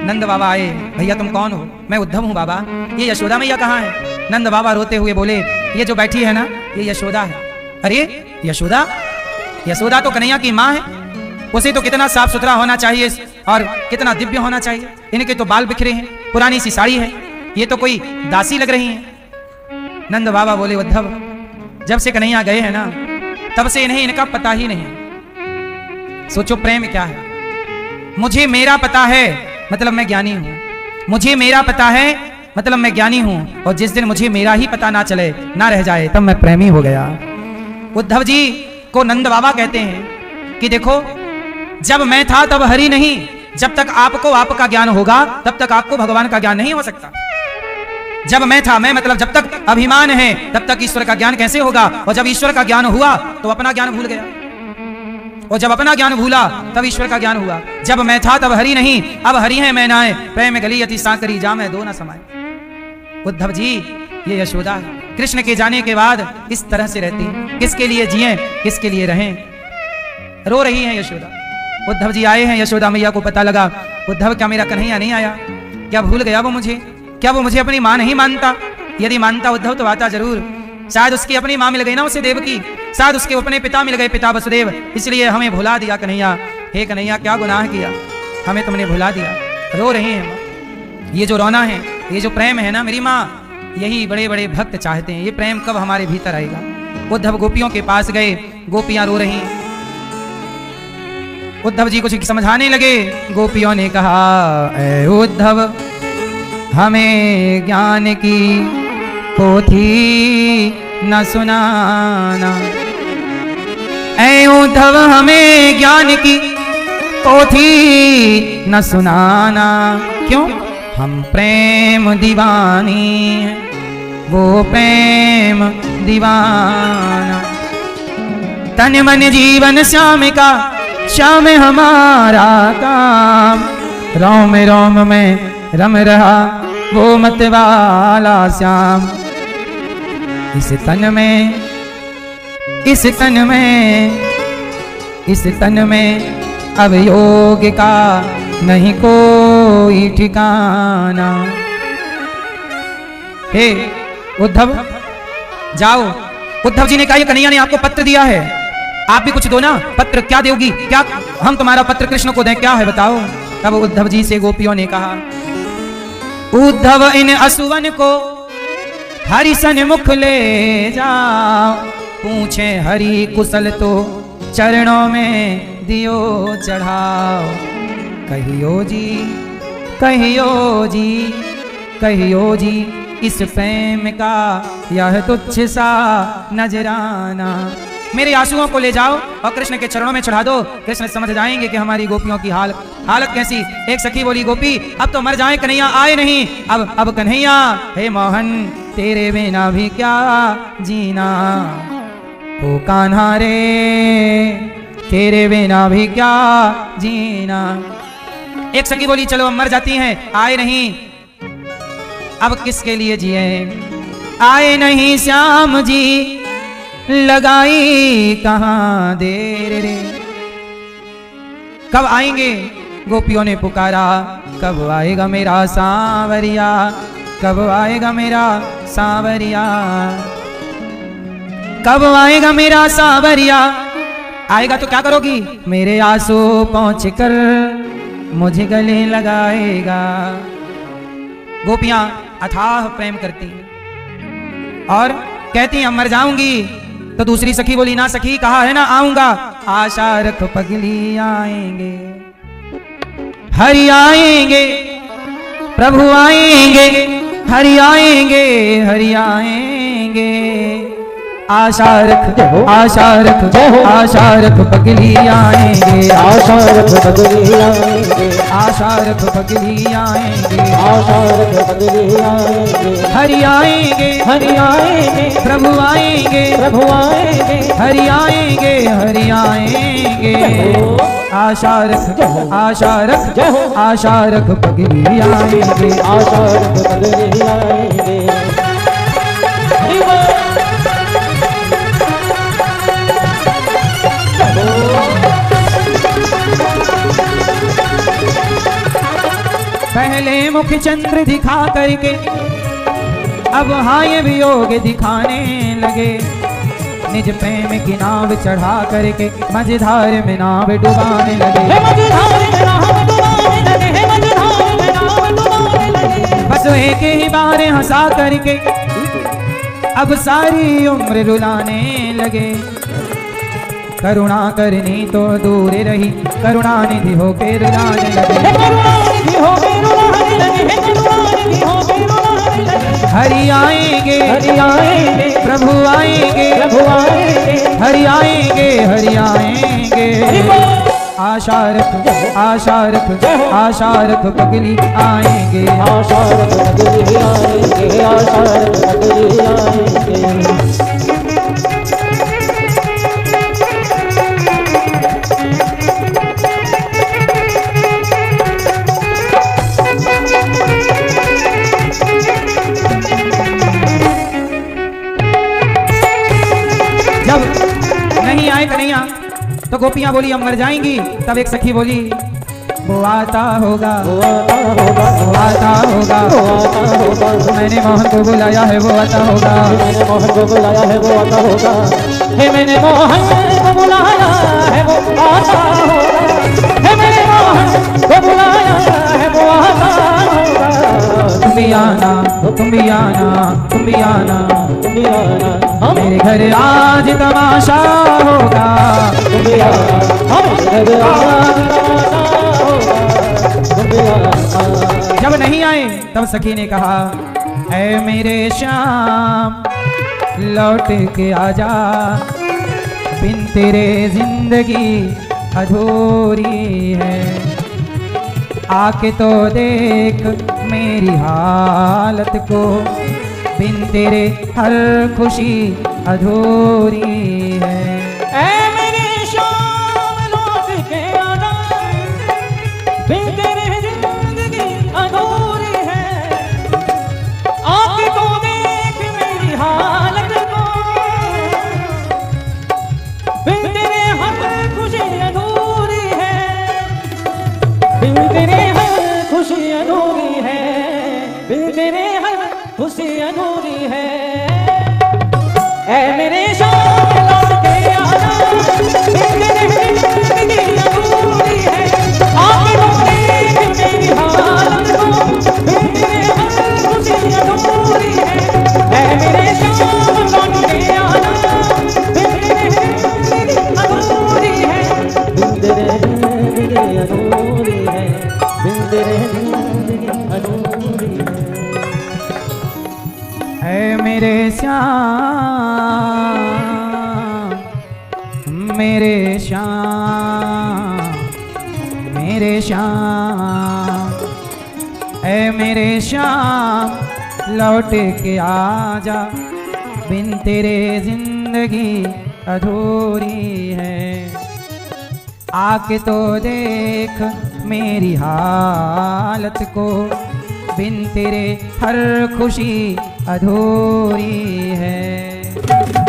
[SPEAKER 1] नंद बाबा आए। भैया तुम कौन हो? मैं उद्धव हूँ बाबा। ये यशोदा मैया कहाँ है? नंद बाबा रोते हुए बोले ये जो बैठी है ना, ये यशोदा है। अरे यशोदा? यशोदा तो कन्हैया की माँ है, उसे तो कितना साफ सुथरा होना चाहिए और कितना दिव्य होना चाहिए। इनके तो बाल बिखरे हैं, पुरानी सी साड़ी है, ये तो कोई दासी लग रही है। नंद बाबा बोले उद्धव जब से कन्हैया गए हैं ना, तब से इन्हें इनका पता ही नहीं। सोचो प्रेम क्या है। मुझे मेरा पता है मतलब मैं ज्ञानी हूं, मुझे मेरा पता है मतलब मैं ज्ञानी हूं, और जिस दिन मुझे मेरा ही पता ना चले, ना रह जाए, तब मैं प्रेमी हो गया। उद्धव जी को नंद बाबा कहते हैं कि देखो जब मैं था तब हरि नहीं, जब तक आपको आपका ज्ञान होगा तब तक आपको भगवान का ज्ञान नहीं हो सकता। जब मैं था, मैं मतलब जब तक अभिमान है तब तक ईश्वर का ज्ञान कैसे होगा? और जब ईश्वर का ज्ञान हुआ तो अपना ज्ञान भूल गया, और जब अपना ज्ञान भूला तब ईश्वर का ज्ञान हुआ। जब मैं था तब हरि नहीं, अब हरि है मैं नाए, प्रेम गली अति सांकरी जा मैं दो न समाए। उद्धव जी ये यशोदा है, कृष्ण के जाने के बाद इस तरह से रहती, किसके लिए जिए किसके लिए रहें, रो रही हैं यशोदा। उद्धव जी आए हैं, यशोदा मैया को पता लगा उद्धव क्या मेरा कन्हैया नहीं आया? क्या भूल गया वो मुझे? क्या वो मुझे अपनी माँ नहीं मानता? यदि मानता उद्धव तो आता जरूर। शायद उसकी अपनी माँ मिल गई ना उसे देवकी, शायद उसके अपने पिता मिल गए पिता वसुदेव, इसलिए हमें भुला दिया कन्हैया। हे कन्हैया क्या गुनाह किया, हमें तुमने भुला दिया। रो रही हैं। ये जो रोना है, ये जो प्रेम है ना मेरी माँ, यही बड़े बड़े भक्त चाहते हैं। ये प्रेम कब हमारे भीतर आएगा? उद्धव गोपियों के पास गए, गोपियां रो रही। उद्धव जी कुछ समझाने लगे। गोपियों ने कहा, ऐ उद्धव हमें ज्ञान की पोथी न सुनाना। ऐ उद्धव हमें ज्ञान की पोथी न सुनाना। क्यों? हम प्रेम दीवानी हैं, वो प्रेम दीवाना। तन मन जीवन श्याम का, श्याम हमारा काम। रोम रोम में रम रहा वो मत वाला श्याम। इस तन में, इस तन में, इस तन में अब योग का नहीं कोई ठिकाना। हे उद्धव जाओ। उद्धव जी ने कहा, ये कन्हैया ने आपको पत्र दिया है, आप भी कुछ दो ना। पत्र क्या दोगी? क्या हम तुम्हारा पत्र कृष्ण को दें? क्या है बताओ। तब उद्धव जी से गोपियों ने कहा, उद्धव इन असुवन को हरि सन्मुख ले जाओ। पूछे हरि कुशल तो चरणों में दियो चढ़ाओ। कहियो जी, कहियो जी, कहियो जी, इस प्रेम का यह तुच्छ सा नजराना। मेरे आंसुओं को ले जाओ और कृष्ण के चरणों में चढ़ा दो। कृष्ण समझ जाएंगे कि हमारी गोपियों की हालत कैसी। एक सखी बोली, गोपी अब तो मर जाए, कन्हैया आए नहीं। अब कन्हैया, हे मोहन तेरे बिना भी क्या जीना। ओ कान्हा रे तेरे बिना भी क्या जीना। एक सखी बोली, चलो अब मर जाती हैं, आए नहीं, अब किसके लिए जिए। आए नहीं श्याम जी, लगाई कहाँ देर रे। कब आएंगे? गोपियों ने पुकारा, कब आएगा मेरा सांवरिया, कब आएगा मेरा सांवरिया, कब आएगा मेरा सांवरिया। आएगा तो क्या करोगी? मेरे आंसू पहुंच कर मुझे गले लगाएगा। गोपियां अथाह प्रेम करती और कहती अब मर जाऊंगी। तो दूसरी सखी बोली, ना सखी, कहा है ना आऊंगा। आशा रख पगली आएंगे, हरि आएंगे, प्रभु आएंगे, हरि आएंगे, हरि आएंगे। आशा रख, आशा रख, आशा रख पगली आएंगे,
[SPEAKER 2] आशा रख पगली आएंगे,
[SPEAKER 1] आशा रख पगली आएंगे,
[SPEAKER 2] आशा रख पगली आएंगे।
[SPEAKER 1] हरि आएंगे,
[SPEAKER 2] हरि आएंगे,
[SPEAKER 1] प्रभु आएंगे,
[SPEAKER 2] प्रभु आएंगे,
[SPEAKER 1] हरि आएंगे, हरि आएंगे। आशा रख, आशा रख, आशा रख पगली आएंगे,
[SPEAKER 2] आशा रख पगली आएंगे।
[SPEAKER 1] पहले मुख चंद्र दिखा करके अब हाय वियोग दिखाने लगे। निज प्रेम की नाव चढ़ा करके मझधार में नाव डुबाने लगे। बस एक ही बार हंसा करके अब सारी उम्र रुलाने लगे। करुणा करनी तो दूर रही, करुणा निधि होके रुलाने लगे। हरि आएंगे,
[SPEAKER 2] हरि आएंगे,
[SPEAKER 1] प्रभु आएंगे,
[SPEAKER 2] प्रभु आएंगे,
[SPEAKER 1] हरि आएंगे, हरि आएंगे। आशा रख, आशा रख, आशा रख पगली आएंगे,
[SPEAKER 2] आशा रख पगली आएंगे, आशा रख पगली आएंगे।
[SPEAKER 1] जब नहीं आए कन्हैया तो गोपियां बोली अब मर जाएंगी। तब एक सखी बोली, वो आता होगा,
[SPEAKER 2] वो आता होगा,
[SPEAKER 1] वो आता होगा,
[SPEAKER 2] वो आता होगा।
[SPEAKER 1] मैंने मोहन को बुलाया है, वो आता होगा।
[SPEAKER 2] मैंने मोहन को बुलाया है, वो आता होगा। हे मैंने मोहन को बुलाया है, वो आता होगा। हे मैंने मोहन को बुलाया है, वो आता होगा।
[SPEAKER 1] तुम भी आना, तुम भी आना, तुम भी आना,
[SPEAKER 2] तुम भी आना,
[SPEAKER 1] मेरे घर आज तमाशा होगा।
[SPEAKER 2] तुम भी आना,
[SPEAKER 1] जब नहीं आए तब सखी ने कहा, ऐ मेरे श्याम लौट के आजा, बिन तेरे जिंदगी अधूरी है। आके तो देख मेरी हालत को, बिन तेरे हर खुशी अधूरी है।
[SPEAKER 2] ऐ मेरे श्याम लौट के आजा, बिन तेरे जिंदगी अधूरी है। आके तो देख मेरी हालत को, बिन तेरे हर खुशी अधूरी है। बिन तेरे हर खुशी अधूरी है। बिन तेरे हर खुशी अधूरी है। ऐ मेरे श्याम लौट के आजा, बिन तेरे जिंदगी अधूरी है। आके तो देख मेरी हालत को, बिन तेरे हर खुशी अधूरी है। ऐ मेरे श्याम लौट के आजा, बिन तेरे जिंदगी अधूरी है। बिन तेरे जिंदगी अधूरी है। बिन तेरे जिंदगी अधूरी है।
[SPEAKER 1] ऐ मेरे श्याम, मेरे श्याम, मेरे श्याम, ऐ मेरे श्याम लौट के आजा, बिन तेरे जिंदगी अधूरी है। आके तो देख मेरी हालत को, बिन तेरे हर खुशी अधूरी है।